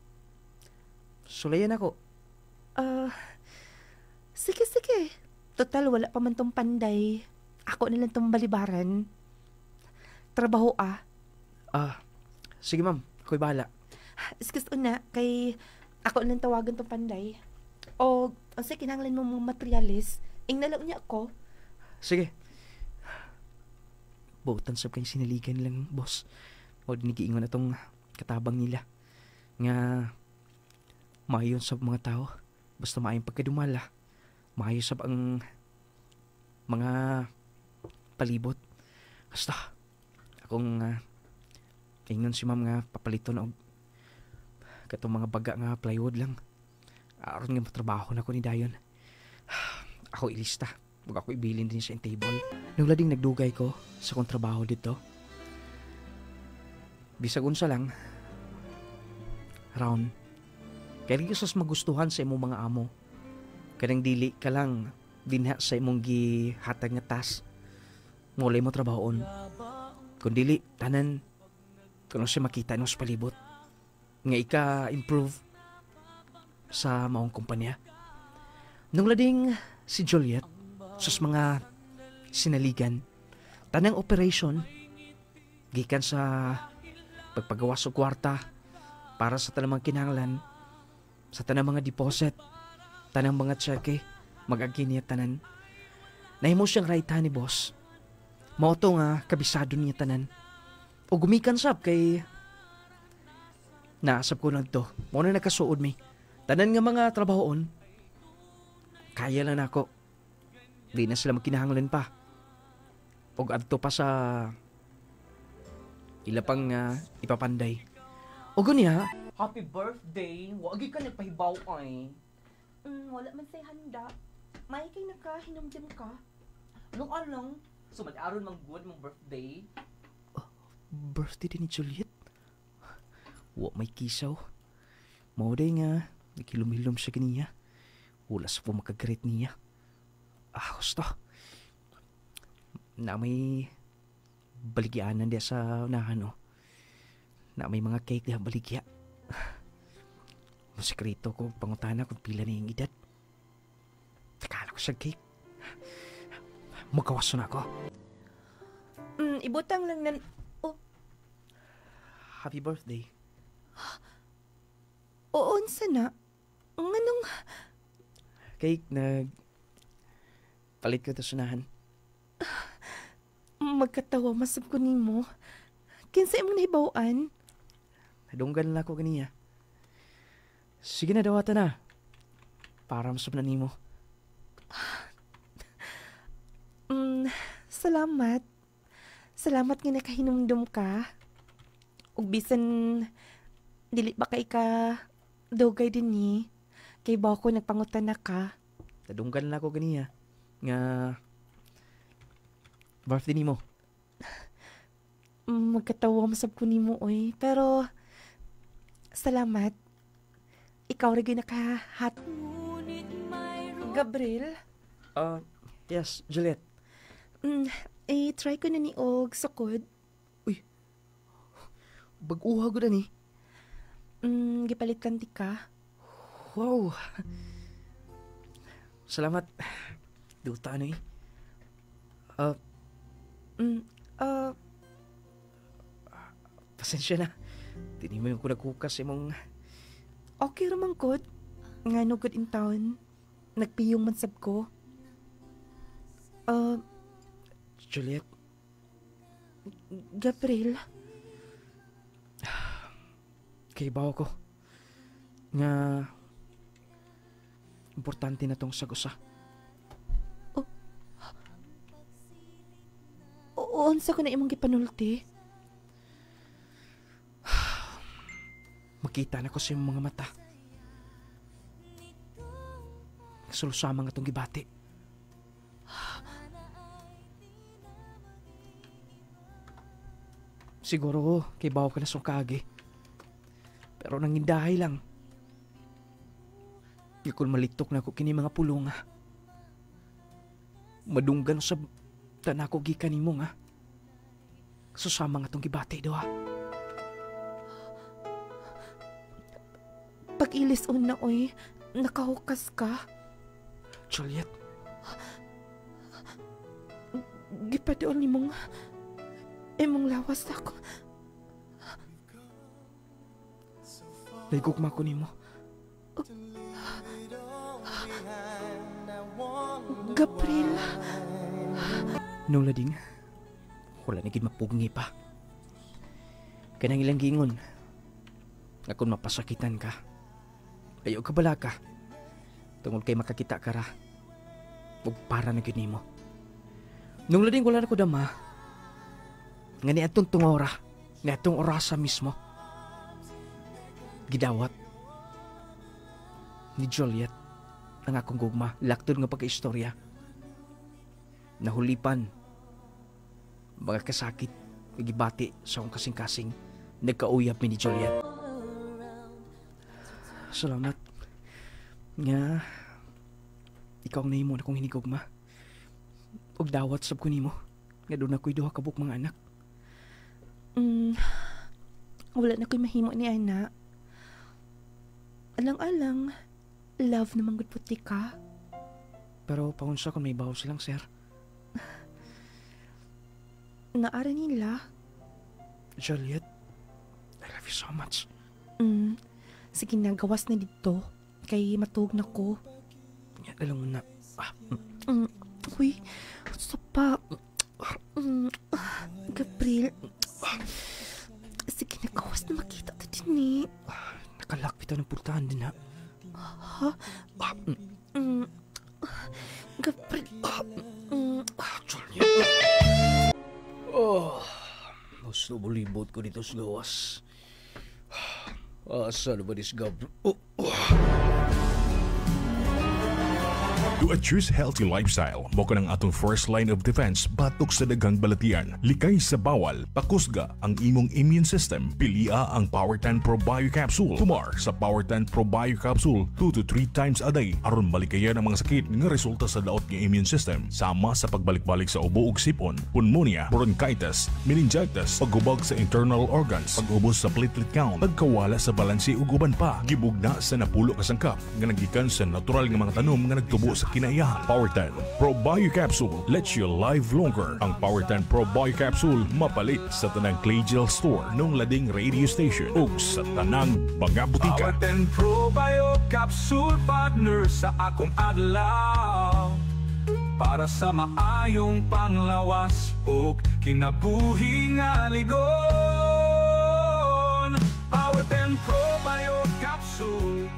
[SPEAKER 1] Sulayan ako.
[SPEAKER 3] Sige. Total, wala pa man tong panday. Ako na lang tong balibaran. Trabaho
[SPEAKER 1] Sige ma'am. Ako'y bahala.
[SPEAKER 3] Excuse na, kay ako lang tawagan tong panday. O, ang sa kinahanglan mo mga materialis, ingnalaw niya ako.
[SPEAKER 1] Sige. Buutan sab kayong sinaligan lang, boss. O dinigiingon na tong katabang nila. Nga, maayon sab mga tao. Basta maayong pagkadumala. Maayon sab ang mga palibot. Basta, akong ingon si ma'am nga papaliton og katong mga baga nga plywood lang. Aron nga matrabaho na ko ni dayon. Ako ilista. Huwag ako ibilin din sa table. Nung lading nagdugay ko sa kong trabaho dito. Bisag unsa lang. Round. Kaya rin kasas magustuhan sa imong mga amo. Kanang dili ka lang dinha sa imong gihatag nga task. Mulay mo trabahoon. Kung dili, tanan. Kung siya makita nung sa palibot. Nga ika-improve sa maong kumpanya. Nung lading si Juliet, sus mga sinaligan, tanang operation, gikan sa pagpagawa sa kwarta, para sa tanang mga kinahanglan, sa tanang mga deposit, tanang mga cheque, mag-agi niya tanan. Nahimo siyang raytahan ni boss. Mauto nga, kabisado niya tanan. O gumikan sab kay naasab ko lang to. Muna nagkasuod mi. Tanan nga mga trabahoon, kaya lang ako. Di na sila magkinahanglan pa. O adto pa sa ila pang ipapanday. O gunya, happy birthday! Wagi ka nagpahibaw ay.
[SPEAKER 3] Wala man say handa. May kay nakahinumdum ka.
[SPEAKER 1] Anong alang? So mag-aron mang good mong birthday? Birthday din ni Juliet? Wa may kisaw. Mauday nga, nakilumilom siya kaniya. Wala sa pumakagarit niya. Ahos to. Na may baligyanan diya sa unahan, no? Na may mga cake diya baligya. Masikreto ko, pangutana kung pila na yung edad. Takala ko sa cake. Magawaso na ako.
[SPEAKER 3] Ibutang lang nan... Oh,
[SPEAKER 1] Happy birthday.
[SPEAKER 3] oo, unsa na? Nganong...
[SPEAKER 1] Cake, palit ko ito sunahan.
[SPEAKER 3] Magkatawa masab ko nimo. Kinsa imong nahibawaan?
[SPEAKER 1] Nadunggan na ako ganiya. Sige na, dawata na. Para masab na nimo.
[SPEAKER 3] Salamat. Salamat nga nakahinumdum ka. Ug bisan dili ba kay ka dugay din ni. Kay ba ko nagpangutan na ka.
[SPEAKER 1] Nadunggan na ako ganiya. Nga... birthday nimo.
[SPEAKER 3] Magkatawa masab ko nimo oy. Pero salamat. Ikaw rin nakahat. Gabriel?
[SPEAKER 1] Yes, Juliet.
[SPEAKER 3] Try ko na ni og sukod.
[SPEAKER 1] Baguha ko na ni.
[SPEAKER 3] Gipalitan ti ka.
[SPEAKER 1] Wow. Salamat. Duta ano eh. Pasensya na. Tini mo yung kunagkukas imong...
[SPEAKER 3] Okay ramang good. Nga no good in town. Nagpiyong mansab ko.
[SPEAKER 1] Juliet,
[SPEAKER 3] Gabriel.
[SPEAKER 1] kay bawa ko. Nga... importante na tong sagusa.
[SPEAKER 3] Unsa ko na imong gipanulti?
[SPEAKER 1] Makita na ko sa iyong mga mata. Sulusama nga itong gibati. Siguro kay bawa ka na sungkagi. Pero nangindahay lang. Ikon maliktok na ko kini mga pulong nga. Madunggan sa tanako gikan nimo nga. Susama nga itong gibati doha.
[SPEAKER 3] Pag-ilis una oy, nakahukas ka.
[SPEAKER 1] Juliet,
[SPEAKER 3] Gipadoon nimong imong lawas ako.
[SPEAKER 1] naigugma ko nimo.
[SPEAKER 3] Gabriel.
[SPEAKER 1] Nung lading, wala na gid mapugngi pa. Kanang ilang gingon, akon mapasakitan ka. Ayaw ka bala ka. Tungod kay makakita ka ra. Ug para na gid nimo. Nung lading wala na ko dama. Nga ni atong tungora, ni atong orasa mismo. Gidawat ni Juliet ang akong gugma, laktod nga pagkaistorya. Nahulipan, mga kasakit, nagibati sa akong kasing-kasing, nagkauyab mi ni Juliet. Salamat nga ikaw ang nahimo na kong hinigugma. Og dawat sab ko nimo nga doon ako'y duha kabuk mga anak.
[SPEAKER 3] Wala na ko'y mahimo ni ana. Alang-alang, love naman gud puti ka.
[SPEAKER 1] Pero paunsa kung may baho silang, sir.
[SPEAKER 3] Naara nila.
[SPEAKER 1] Juliet, I love you so much.
[SPEAKER 3] Sige na, gawas na dito. Kay matug na ko.
[SPEAKER 1] Yan, alam mo na.
[SPEAKER 3] Uy, sa pa. Gabriel. Sige na, gawas na makita ta din eh.
[SPEAKER 1] Nakalakpit ng pultahan din, ha?
[SPEAKER 3] Ha? Gabriel.
[SPEAKER 1] Juliet. Gusto bulibot ko dito sa gawas. Asa na ba dis Gabriel?
[SPEAKER 4] You choose healthy lifestyle. Mo ka ng atong first line of defense batok sa daghang balatian. Likay sa bawal, pakusga ang imong immune system. Pilia ang Power 10 Pro Bio Capsule. Tumar sa Power 10 Pro Bio Capsule 2 to 3 times a day aron malikayan ang mga sakit nga resulta sa daot ng immune system sama sa pagbalik-balik sa ubo ug sipon, pneumonia, bronchitis, meningitis, paghubog sa internal organs, pag-ubos sa platelet count, pagkawala sa balanse ug uban pa. Gibugna sa napulo ka sangkap nga nagikan sa natural nga mga tanom nga nagtubo sa kinaiyahan. Power 10 Pro Bio Capsule lets you live longer. Ang Power 10 Pro Bio Capsule mapalit sa tanang Clay Gel Store nung lading radio station ug sa tanang mga butika.
[SPEAKER 5] Power 10 Pro Bio Capsule partner sa akong adlaw para sa maayong panglawas ug kinabuhi nga ligon. Power 10 Pro Bio Capsule.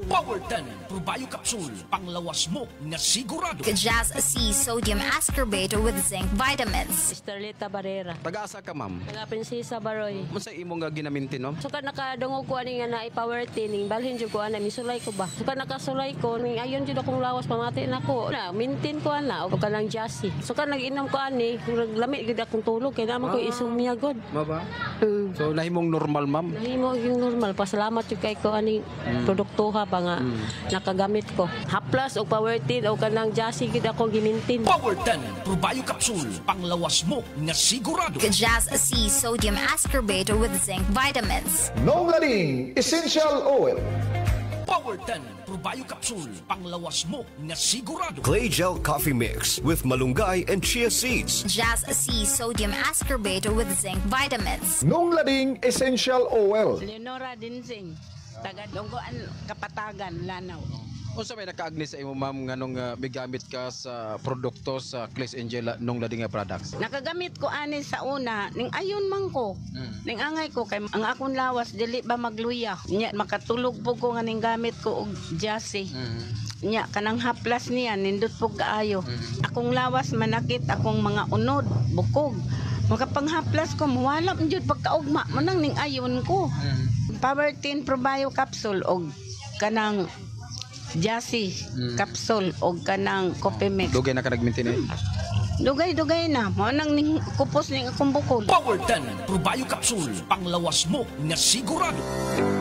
[SPEAKER 6] Power 10 Pro Bio Capsule, panglawas mo nga sigurado.
[SPEAKER 7] Kajaz C Sodium Ascorbate with Zinc Vitamins.
[SPEAKER 8] Starlita Barrera.
[SPEAKER 9] Taga-asa ka, ma'am?
[SPEAKER 8] Taga Prinsesa Baroy.
[SPEAKER 9] Masa imong nga ginamintin, no?
[SPEAKER 8] Suka nakadungog ko ani nga na i-power tining balhin jud ko ana misulay ko ba. Suka nakasulay ko ning ayon jud akong lawas pamati nako. Na mintin ko ana og kanang jassy. Suka nag-inom ko ani lami gid akong tulog kay naman ko isumya god.
[SPEAKER 9] Ba? So nahimong normal, ma'am?
[SPEAKER 8] Nahimo yung normal. Pasalamat jud kay ko ani produktuha pa nga nakagamit ko. Haplas og power tin o kanang jassy gid ako gimintin.
[SPEAKER 6] Power 10 Pro Bio Capsule, panglawas mo nga sigurado.
[SPEAKER 7] Kajaz C Sodium Ascorbate with Zinc Vitamins.
[SPEAKER 10] Nong Lading Essential Oil.
[SPEAKER 6] Power 10 Pro Bio Capsule, panglawas mo nga sigurado.
[SPEAKER 11] Clay Gel Coffee Mix with malunggay and chia seeds.
[SPEAKER 7] Jazz C Sodium Ascorbate with Zinc Vitamins.
[SPEAKER 10] Nong Lading Essential Oil.
[SPEAKER 12] Leonora Dinsing, taga Donggoan, Kapatagan, Lanao.
[SPEAKER 9] Unsa may nakaagni sa imo, ma'am, nganong bigamit ka sa produkto sa Clay Angel nung lading nga products?
[SPEAKER 12] Nakagamit ko ani sa una, ning ayon man ko. Ning angay ko kay ang akong lawas dili ba magluya. Nya makatulog po ko nga ning gamit ko og jassy. Nya kanang haplas niya nindot po kaayo. Akong lawas manakit akong mga unod, bukog. Makapanghaplas ko muwala jud pagkaugma man nang ning ayon ko. Power 10 Pro Bio Capsule og kanang jassy capsule og kanang coffee mix.
[SPEAKER 9] Dugay na ka nagmintin eh?
[SPEAKER 12] Dugay na. Mo nang ning kupos ning akong bukol.
[SPEAKER 6] Power 10 Pro Bio Capsule, panglawas mo nga sigurado.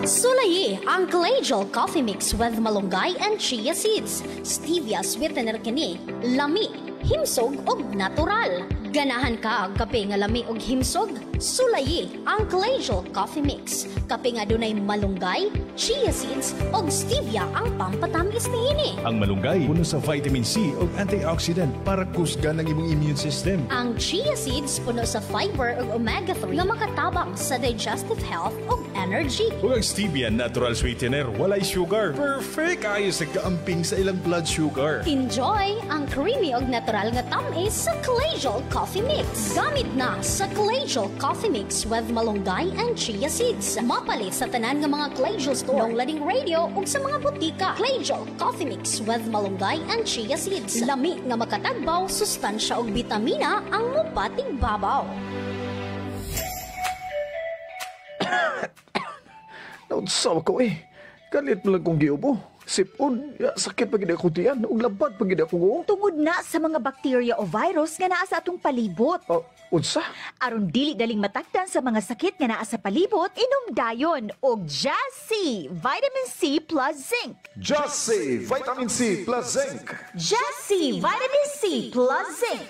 [SPEAKER 13] Sulayi ang Clay Gel Coffee Mix with malunggay and chia seeds. Stevia sweetener kini, lami, himsog og natural. Ganahan ka ang kape nga lami og himsog? Sulayi ang Clay Gel Coffee Mix. Kape nga dunay malunggay, chia seeds og stevia ang pampatamis niini.
[SPEAKER 4] Ang malunggay puno sa vitamin C ug antioxidant para kusgan ang imong immune system.
[SPEAKER 13] Ang chia seeds puno sa fiber ug omega-3 nga makatabang sa digestive health ug energy.
[SPEAKER 4] Ug ang stevia natural sweetener, walay sugar. Perfect ayo sa kaamping sa ilang blood sugar.
[SPEAKER 13] Enjoy ang creamy ug natural nga tamis sa Clay Gel Coffee Mix. Gamit na sa Clay Gel Coffee Mix with malunggay and chia seeds. Mapalit sa tanan nga mga Clay Gel store, Nong Lading Radio ug sa mga butika. Clay Gel Coffee Mix with malunggay and chia seeds. Lami nga makatagbaw, sustansya ug bitamina ang mupating babaw.
[SPEAKER 10] Naunsaw ko eh. Galit mo lang kong giubo. Sipon, sakit pagid ako tiyan, ug labad pagid ako go.
[SPEAKER 14] Tungod na sa mga bakterya o virus nga naa sa atong palibot.
[SPEAKER 10] Unsa?
[SPEAKER 14] Aron dili daling matakdan sa mga sakit nga naa sa palibot, inom dayon og Jassy Vitamin C plus Zinc.
[SPEAKER 10] Jassy Vitamin C plus Zinc.
[SPEAKER 14] Jassy Vitamin C plus Zinc.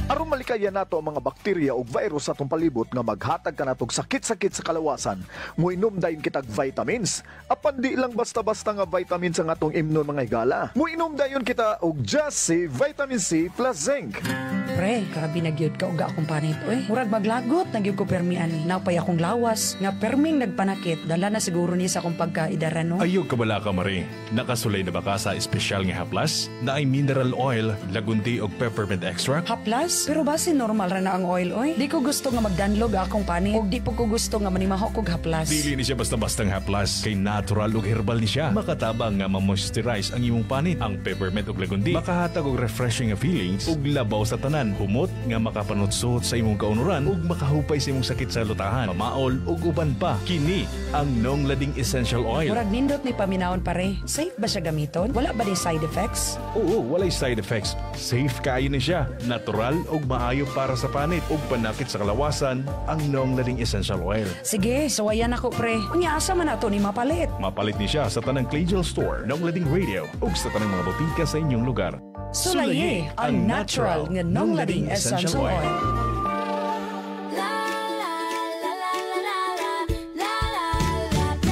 [SPEAKER 10] Aron malikayan nato ang mga bakterya o virus sa atong palibot nga maghatag ka natog sakit-sakit sa kalawasan, muinom dayon kitag vitamins. Apan di lang basta-basta nga vitamins ang atong imnon mga higala. Muinom dayon kita og Jassy Vitamin C plus Zinc.
[SPEAKER 15] Pre, karabi nagyod ka uga akong panit. Murag maglagot, nagyod ko permi ani. Napay akong lawas, nga perming nagpanakit, dala na siguro ni sa akong pagkaidaran, no?
[SPEAKER 4] Ayog ka bala ka, Marie. Nakasulay na ba ka sa espesyal nga haplas? Na ay mineral oil, lagundi o peppermint extract?
[SPEAKER 15] Haplas? haplas. Pero base normal ra na ang oil oy. Di ko gusto nga magdanlog akong panit ug di po ko gusto nga manimaho kog haplas.
[SPEAKER 4] Dili ni siya basta-bastang haplas, kay natural ug herbal ni siya. Makatabang nga ma-moisturize ang imong panit. Ang peppermint ug lagundi makahatag og refreshing nga feelings ug labaw sa tanan. Humot nga makapanutsuot sa imong kaunuran ug makahupay sa imong sakit sa lutahan, mamaol ug uban pa. Kini ang Nong Lading Essential Oil.
[SPEAKER 15] Murag nindot ni paminawon pare. Safe ba siya gamiton? Wala ba ni side effects?
[SPEAKER 4] Oo, walay side effects. Safe kaayo ni siya. Natural ug maayo para sa panit ug panakit sa kalawasan ang Nong Lading Essential Oil.
[SPEAKER 15] Sige, sawayan ako pre. Unya asa man ato ni mapalit?
[SPEAKER 4] Mapalit ni siya sa tanang Clay Store, Nong Lading Radio ug sa tanang mga botika sa inyong lugar.
[SPEAKER 15] Sulaye ang natural nga Nong Lading Essential Oil.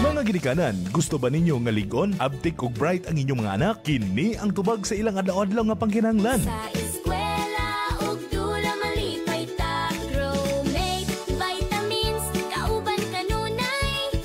[SPEAKER 4] Mga ginikanan, gusto ba ninyo nga ligon, abtik ug bright ang inyong mga anak? Kini ang tubag sa ilang adlaw-adlaw nga pangkinahanglan.
[SPEAKER 16] Sa eskwela ug dula malipay ta, Growmate vitamins kauban kanunay,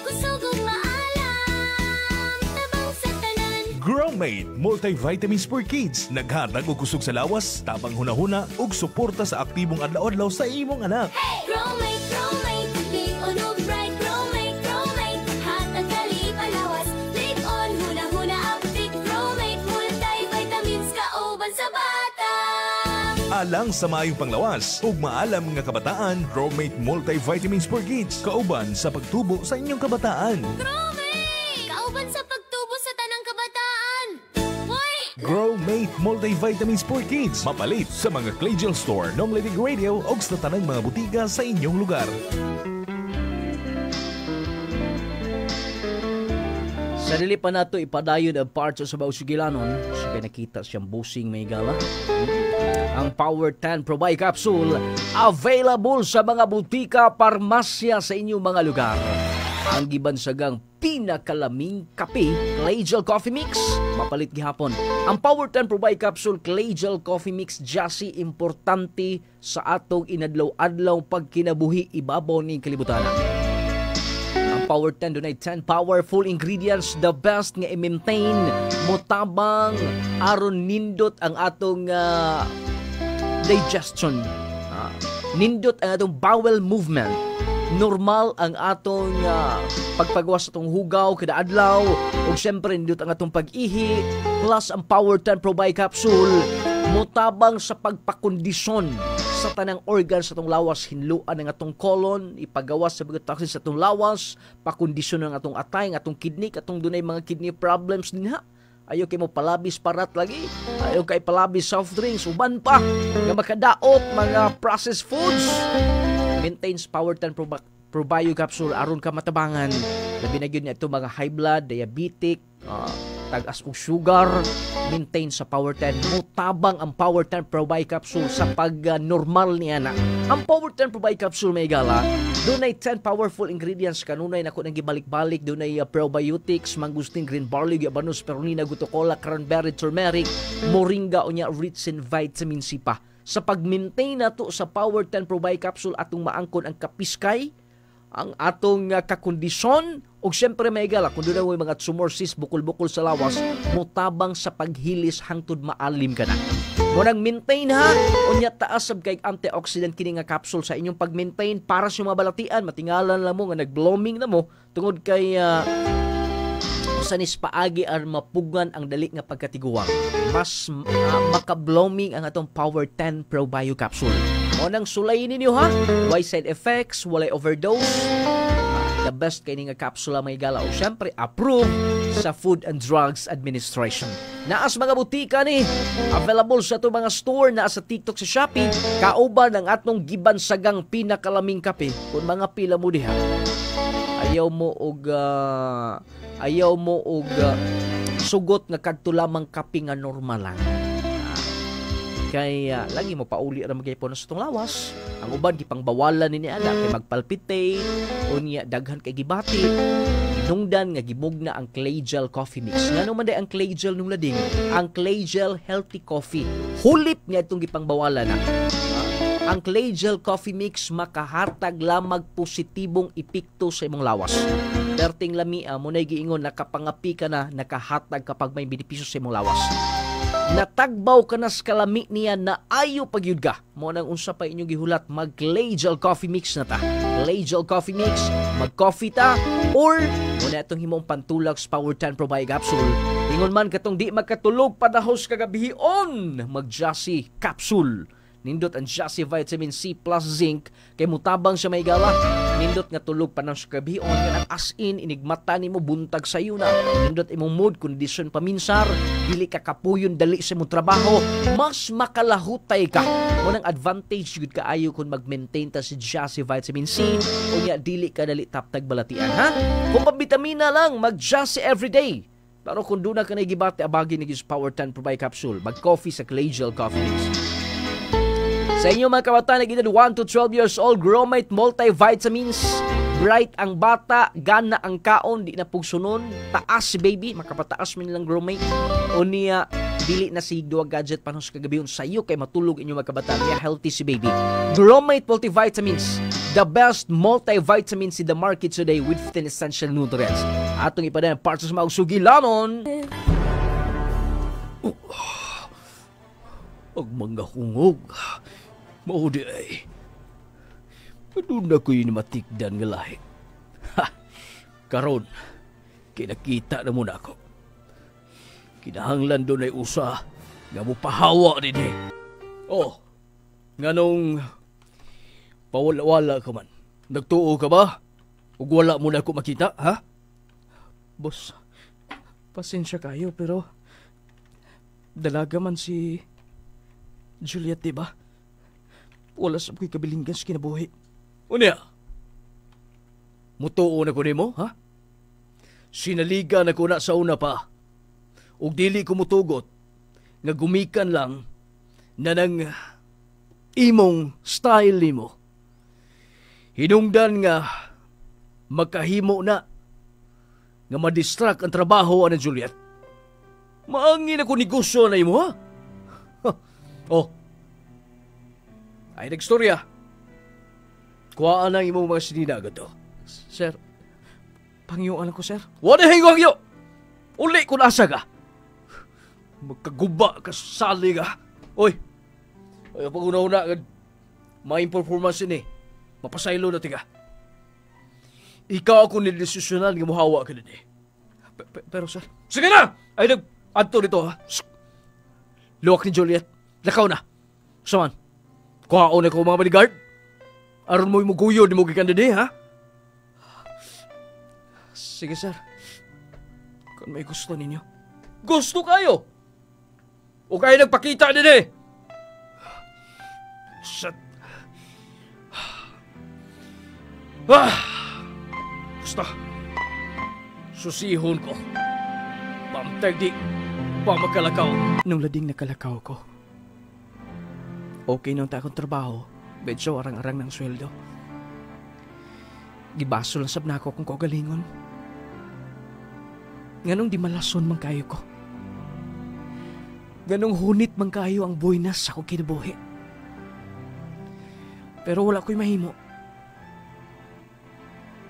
[SPEAKER 16] kusog ug maalam tabang sa tanan.
[SPEAKER 4] Growmate multivitamins for kids, naghatag og kusog sa lawas, tabang hunahuna ug suporta sa aktibong adlaw-adlaw sa imong anak.
[SPEAKER 16] Hey! Growmate, Growmate, ligon ug bright. Growmate, Growmate, hatag kali palawas, ligon huna-huna aptik. Growmate multivitamins kauban sa bata.
[SPEAKER 4] Alang sa maayong panglawas ug maalam nga kabataan, Growmate multivitamins for kids, kauban sa pagtubo sa inyong kabataan.
[SPEAKER 16] Growmate, kauban sa pagtubo sa tanang kabataan. Hoy!
[SPEAKER 4] Growmate multivitamins for kids, mapalit sa mga Clay Store, Nong Lading Radio ug sa tanang mga butika sa inyong lugar.
[SPEAKER 1] Sa dili pa nato ipadayon ang parts sa Bausigilanon, so kaya nakita siyang busing may gala. Ang Power 10 Probay Capsule available sa mga butika, parmasya sa inyong mga lugar. Ang gibansagang pinakalaming kape, Clay Gel Coffee Mix, mapalit gihapon. Ang Power 10 Probay Capsule Clay Gel Coffee Mix Jassy, importante sa atong inadlaw-adlaw pagkinabuhi, ibabaw ning kalibutan. Ang Power 10 dunay 10 powerful ingredients, the best nga i-maintain motabang aron nindot ang atong digestion. Nindot ang atong bowel movement. Normal ang atong pagpagawas sa atong hugaw kada adlaw ug syempre nindot ang atong pag-ihi, plus ang Power 10 Probay Capsule motabang sa pagpakondisyon sa tanang organs sa atong lawas, hinluan ang atong colon, ipagawas sa mga toxins sa atong lawas, pakondisyon ang atong atay, ang atong kidney, atong dunay mga kidney problems dinha. Ayaw kay mo palabis parat lagi, ayaw kay palabis soft drinks, uban pa nga makadaot mga processed foods. Maintains Power 10 Probio Capsule aron ka matabangan. Labi na gyud niya ito mga high blood, diabetic, tagas og sugar. Maintain sa Power 10. Mutabang ang Power 10 Probio Capsule sa pag-normal niya na. Ang Power 10 Probio Capsule may gala, doon ay 10 powerful ingredients. Kanunay na ko nang gibalik-balik. Doon ay probiotics, mangustin, green barley, gabanus, perunina, gutocola, cranberry, turmeric, moringa, o niya rich in vitamin C pa. Sa pag-maintain na to sa Power 10 Probio Capsule, atong maangkon ang kapiskay, ang atong kakondisyon, o siyempre may gala, kung doon na mga tumor cyst, bukol-bukol sa lawas, mutabang sa paghilis hangtod maalim ka na. Munang maintain ha, unya taas sab kay antioxidant kini nga capsule sa inyong pag-maintain para sa mga balatian, matingalan lang mo nga nag-blooming na mo, tungod kay sanis paagi ar mapugan ang dali nga pagkatiguang. Mas maka-blooming ang atong Power 10 Probio Capsule. O nang sulay ninyo ha, why side effects, walay overdose. The best kay nga kapsula may gala o syempre approved sa Food and Drugs Administration. Naas mga butika ni, available sa ito mga store, na sa TikTok, sa Shopee, kauban ang atong gibansagang pinakalaming kape. Kung mga pila mo diha, ayaw mo og sugot nga kadto lamang kape nga normal lang. Kaya lagi mo pauli ra magaypon sa itong lawas. Ang uban gipangbawalan ni ana kay magpalpitate o niya daghan kay gibati. Nungdan nga gibugna ang Clay Gel Coffee Mix. Ngano man day ang Clay Gel nung lading? Ang Clay Gel Healthy Coffee. Hulip niya itong gipangbawalan na. Ang Clay Gel Coffee Mix makahatag lamang positibong epekto sa imong lawas. Perting lamia mo na giingon nakapangapi ka na, nakahatag kapag may benepisyo sa imong lawas. natagbaw ka na sa kalami niya na ayo pagyud ka. Mo nang unsa pa inyong gihulat, mag-Clay Gel Coffee Mix na ta. Clay Gel Coffee Mix, mag-coffee ta, or muna itong himong pantulak sa Power 10 Probiotic Capsule. Ingon man katong di magkatulog padahos kagabihion, mag-Jassy Capsule. Nindot ang Jassy Vitamin C plus Zinc kay mutabang siya may gala. Nindot nga tulog pa nang sa kabihion nga as in inigmata nimo buntag sayo na. Nindot imong mood condition paminsar, dili ka kapuyon dali sa imong trabaho, mas makalahutay ka. Unang advantage gud kaayo kung mag-maintain ta si Jassy Vitamin C unya dili ka dali taptag balatian ha. Kung pabitamina lang, mag-Jassy everyday. Pero kung doon na ka nagibate abagi ni Power 10 Probiotic Capsule, mag-coffee sa Clay Gel Coffee Mix. Sa inyo mga kabata na edad 1 to 12 years old, Gromate multivitamins, bright ang bata, gana ang kaon, di na pugsunon, taas si baby, makapataas man nilang Gromate. O niya, dili na si duwag gadget paano sa kagabiyon sa iyo kay matulog inyo mga kabata, niya healthy si baby. Gromate multivitamins, the best multivitamins in the market today with 15 essential nutrients. Atong ipadaan parts sa mga sugilanon. Ang mga hungog. Maudi ay. Doon na ko yun matikdan nga lahi. Ha! Karon, kinakita na muna ako. Kinahanglan doon ay usa nga mo pahawa din eh. Oh, nga nung pawala-wala ka man. Nagtuo ka ba? Ug wala mo na ako makita, ha? Boss, pasensya kayo pero dalaga man si Juliet, diba? Wala sa ko'y kabilinggan sa kinabuhi. Unya, mutuo na ko nimo, ha? Sinaliga na ko na sa una pa. Ug dili ko mutugot nga gumikan lang na nang imong style nimo. Hinungdan nga makahimo na nga madistract ang trabaho ani Juliet. Maangin ako negosyo na imo, ha? Oh, ay nagstorya. Kuhaan ang imong mga sininaga to. Sir, pangiyuan ko, sir. Wala hingwagyo! Uli kung asa ka. Magkaguba ka, sali ka. Oy, ay pag-una-una, may performance ini. Mapasaylo na tiga. Ikaw ako nilidesisyonan nga muhawa ka din eh. Pero sir, sige na! Ay nag-adto dito, ha? Luwak ni Juliet. Lakaw na. Saman, kuhaon na ko mga bodyguard. Aron mo imuguyo, di mo gikan din ha? Sige, sir. Kung may gusto ninyo. Gusto kayo? O kayo nagpakita din eh? Shit. Basta. Susihon ko. Pamtag di pamakalakaw. Nung lading nakalakaw ko, okay nung takong trabaho, medyo arang-arang ng sweldo. Gibaso lang sab na ako kung kagalingon. Nganong di malason man kayo ko. Ganong hunit man kayo ang buwinas ako kinabuhi. Pero wala ko'y mahimo.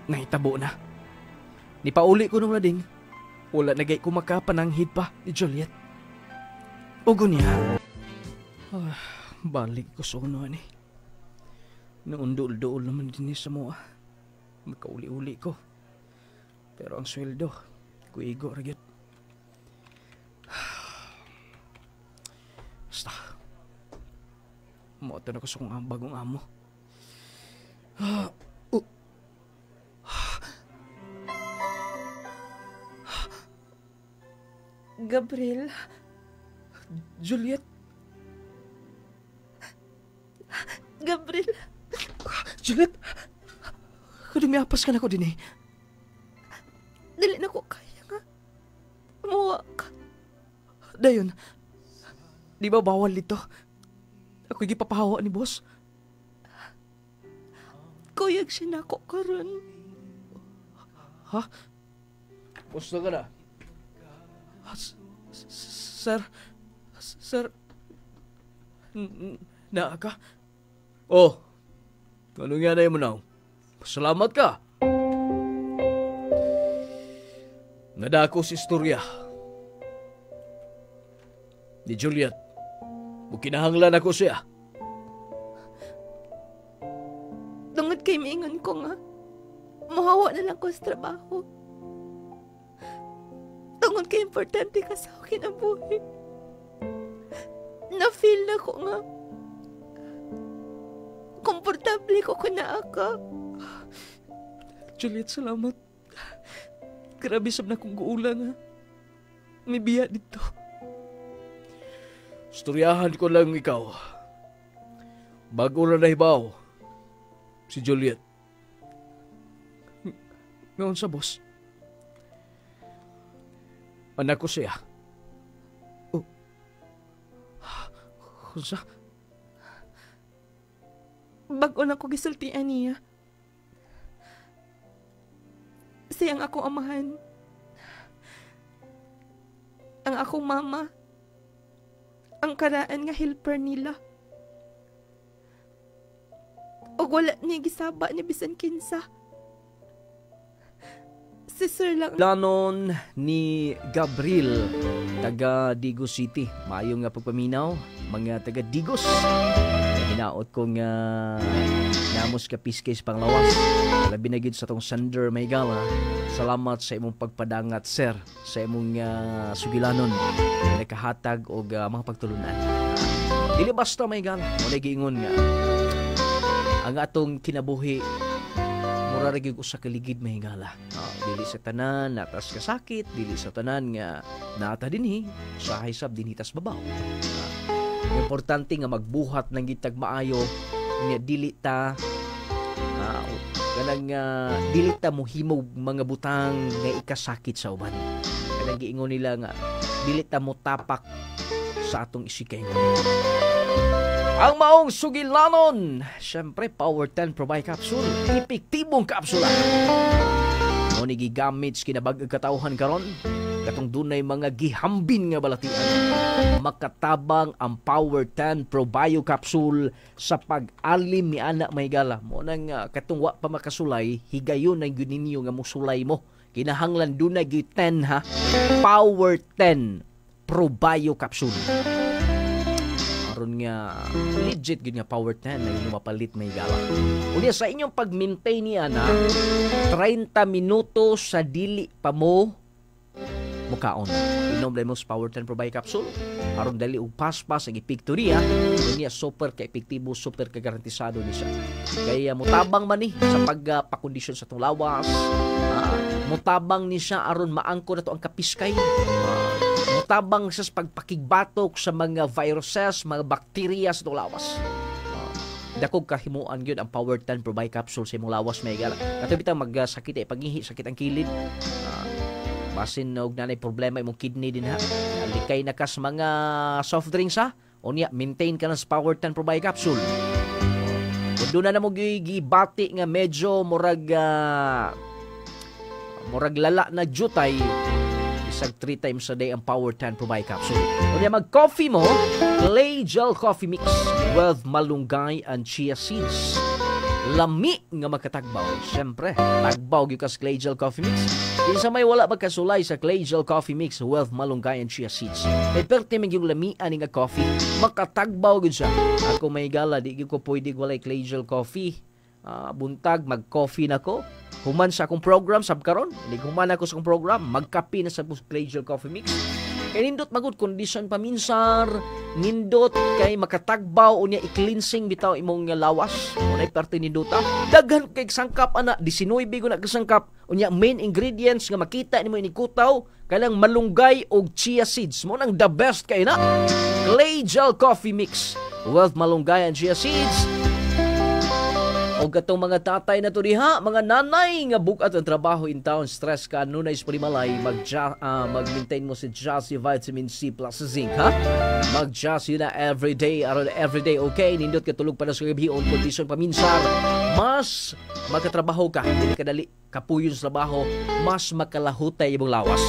[SPEAKER 1] Nahitabo na. Nipauli ko nung lading, wala nagay ko makapananghid pa ni Juliet. Ugo niya. Balik ko sa unuan eh. Naundul-duol naman din sa mua. Magkauli-uli ko. Pero ang sweldo, kuigo ragyat. Basta. Moto na ko sa kong bagong amo.
[SPEAKER 3] Gabriel?
[SPEAKER 1] Juliet?
[SPEAKER 3] Gabriel?
[SPEAKER 1] Juliet? Kung may apas ka na ko din eh.
[SPEAKER 3] Dili na ko kaya nga. Umuwa ka.
[SPEAKER 1] Dayon, di ba bawal dito? Ako'y gipapahawa ni boss.
[SPEAKER 3] Kuyag siya na ako karon.
[SPEAKER 1] Ha? Gusto ka na? Sir? Sir? Naa ka? Oh, anong yan ay mo na? Salamat ka. Nadako si istorya. Ni Juliet, mukinahanglan ako siya.
[SPEAKER 3] Tungod kay maingon ko nga, mahawa na lang ko sa trabaho. Tungod kay importante ka sa akin ang buhay. Na-feel na ko nga, komportable ko na ako.
[SPEAKER 1] Juliet, salamat. Grabe sab na kong guulang ha. May biya dito. Storyahan ko lang ikaw. Bago na nahibaw, si Juliet. Ngayon sa boss. Anak ko siya. Oh. Kunsa?
[SPEAKER 3] Bago na ko gisultian niya. Siyang akong amahan. Ang akong mama. Ang karaan nga helper nila. O wala niya gisaba ni bisan kinsa. Si Sir lang.
[SPEAKER 1] Lanon ni Gabriel, taga Digos City. Maayong nga pagpaminaw, mga taga Digos. Hinaot kong namos ka piskes panglawas. Labi na gid sa tong Sander Maygala. Salamat sa imong pagpadangat, sir, sa imong sugilanon. Nakahatag og mga pagtulunan. Dili basta Maygala, mo giingon nga. Ang atong kinabuhi mura ra gyud usa ka ligid mahingala. Dili sa tanan natas ka sakit, dili sa tanan nga naata dinhi usahay sab dinhitas babaw. Importante nga magbuhat ng gitag maayo nga dili ta kanang dili ta mohimog mga butang nga ikasakit sa uban. Kanang giingon nila nga dili ta mo tapak sa atong isikay. Ang maong sugilanon, syempre Power 10 Pro Buy Capsule, epektibong kapsula. Mo ni gigamit kinabag-ag katawhan karon, katong dunay mga gihambin nga balatian. Makatabang ang Power 10 Pro Bio Capsule sa pag-alim ni anak mahigala. Mo nang katong wa pa makasulay, higayon ang gyud ninyo nga mosulay mo. Kinahanglan dunay gyud 10 ha. Power 10 Pro Bio Capsule. Aron nga legit gid nga Power 10 na inyong mapalit may gala. Unya sa inyong pag-maintain niya na 30 minuto sa dili pa mo mukaon. Inom dahil mo sa Power 10 Pro Buy Capsule. Aron dali og paspas ang epektoriya. Unya super ka-epektibo, super ka-garantisado ni siya. Kaya mutabang man ni sa pagpakondisyon sa itong lawas. Mutabang ni siya aron maangko na to ang kapiskay. Mutabang sa pagpakigbatok sa mga viruses, mga bakterya sa itong lawas. Dakog kahimuan yun ang Power 10 Pro Buy Capsule sa imong lawas may gala. Katubitang magsakit ay paghihi, sakit ang kilid. Basin og nanay problema imong kidney din ha. Alikay na kas mga soft drinks ha. Unya maintain ka na sa Power 10 Pro Buy Capsule. Kung doon na mo gibati nga medyo murag lala na jutay, isang 3 times a day ang Power 10 Pro Buy Capsule. Unya mag-coffee mo, Clay Gel Coffee Mix with malunggay and chia seeds. Lami nga makatagbaw. Siyempre, tagbaw gyud ka sa Clay Gel Coffee Mix. Kinsa may wala magkasulay sa Clay Gel Coffee Mix with malunggay and chia seeds. May perte man yung lami ani nga coffee, makatagbaw gyud siya. Ako may gala, di gyud ko pwede walay Clay Gel Coffee. Buntag mag-coffee nako. Human sa akong program sab karon, di human ako sa akong program, magkape na sa Clay Gel Coffee Mix. Kay nindot magud condition paminsar, nindot kay makatagbaw unya i-cleansing bitaw imong lawas. Unay parte nindota. Daghan kay sangkap ana, 19 bigo na kasangkap. Unya main ingredients nga makita nimo inikutaw kanang malunggay og chia seeds. Mo nang the best kay na. Clay Gel Coffee Mix with malunggay and chia seeds. O katong mga tatay na to diha, mga nanay nga bukat ang trabaho in town, stress ka, nunay primalay, mag-maintain mo si Jassy Vitamin C plus Zinc, ha? Mag-Jassy na everyday, around everyday, okay? Nindot ka tulog pa na sa gabi, on condition paminsar, mas magkatrabaho ka, hindi ka dali kapuyon sa trabaho, mas makalahutay ibang lawas.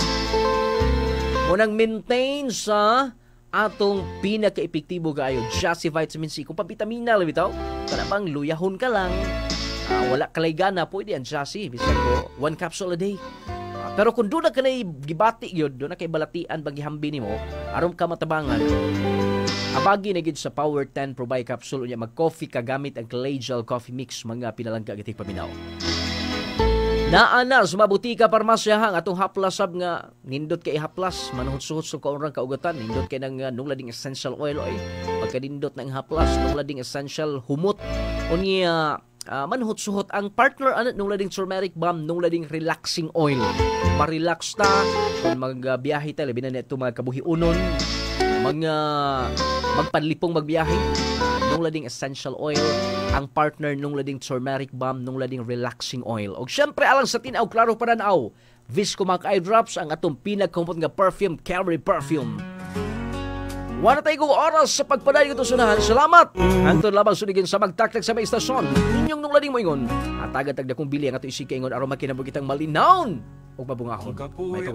[SPEAKER 1] Munang maintain sa atong pinaka-epektibo kayo, Jassy Vitamin C. Kung pabitamina lang bitaw, kanabang luyahon ka lang, wala kalay gana, pwede ang Jassy. Bisan ko, 1 capsule a day. Pero kung doon na ka na gibati yun, doon na kay balatian bagihambin nimo, aron ka matabangan, abagi na gid sa Power 10 Probio Capsule unya mag-coffee ka gamit ang Collegial Coffee Mix mga pinalangga gitig paminaw. Naana sa mabutika parmasyahang atong haplasab nga nindot kay haplas manuhot-suhot sa kaurang kaugatan nindot kay nang nunglading essential oil oy pagkanindot ng haplas nunglading essential humot unya manuhot-suhot ang partner anat nunglading turmeric balm nunglading relaxing oil ma-relax ta kung magbiyahe ta labi na neto mga kabuhiunon mga magpanlipong magbiyahe nunglading essential oil ang partner nunglading turmeric balm nunglading relaxing oil og syempre alang sa tinaw klaro pananaw Viscomac eye drops ang atong pinagkumpot nga perfume Carry perfume. Wala tayo oras sa pagpadayon ito sunahan. Salamat! Antong labang sunigin sa magtaktak sa may istasyon. Inyong nunglading mo ingon. At agad tagda kong bili ang ato isika ingon aron makinabog kitang malinaon o mabungahon. May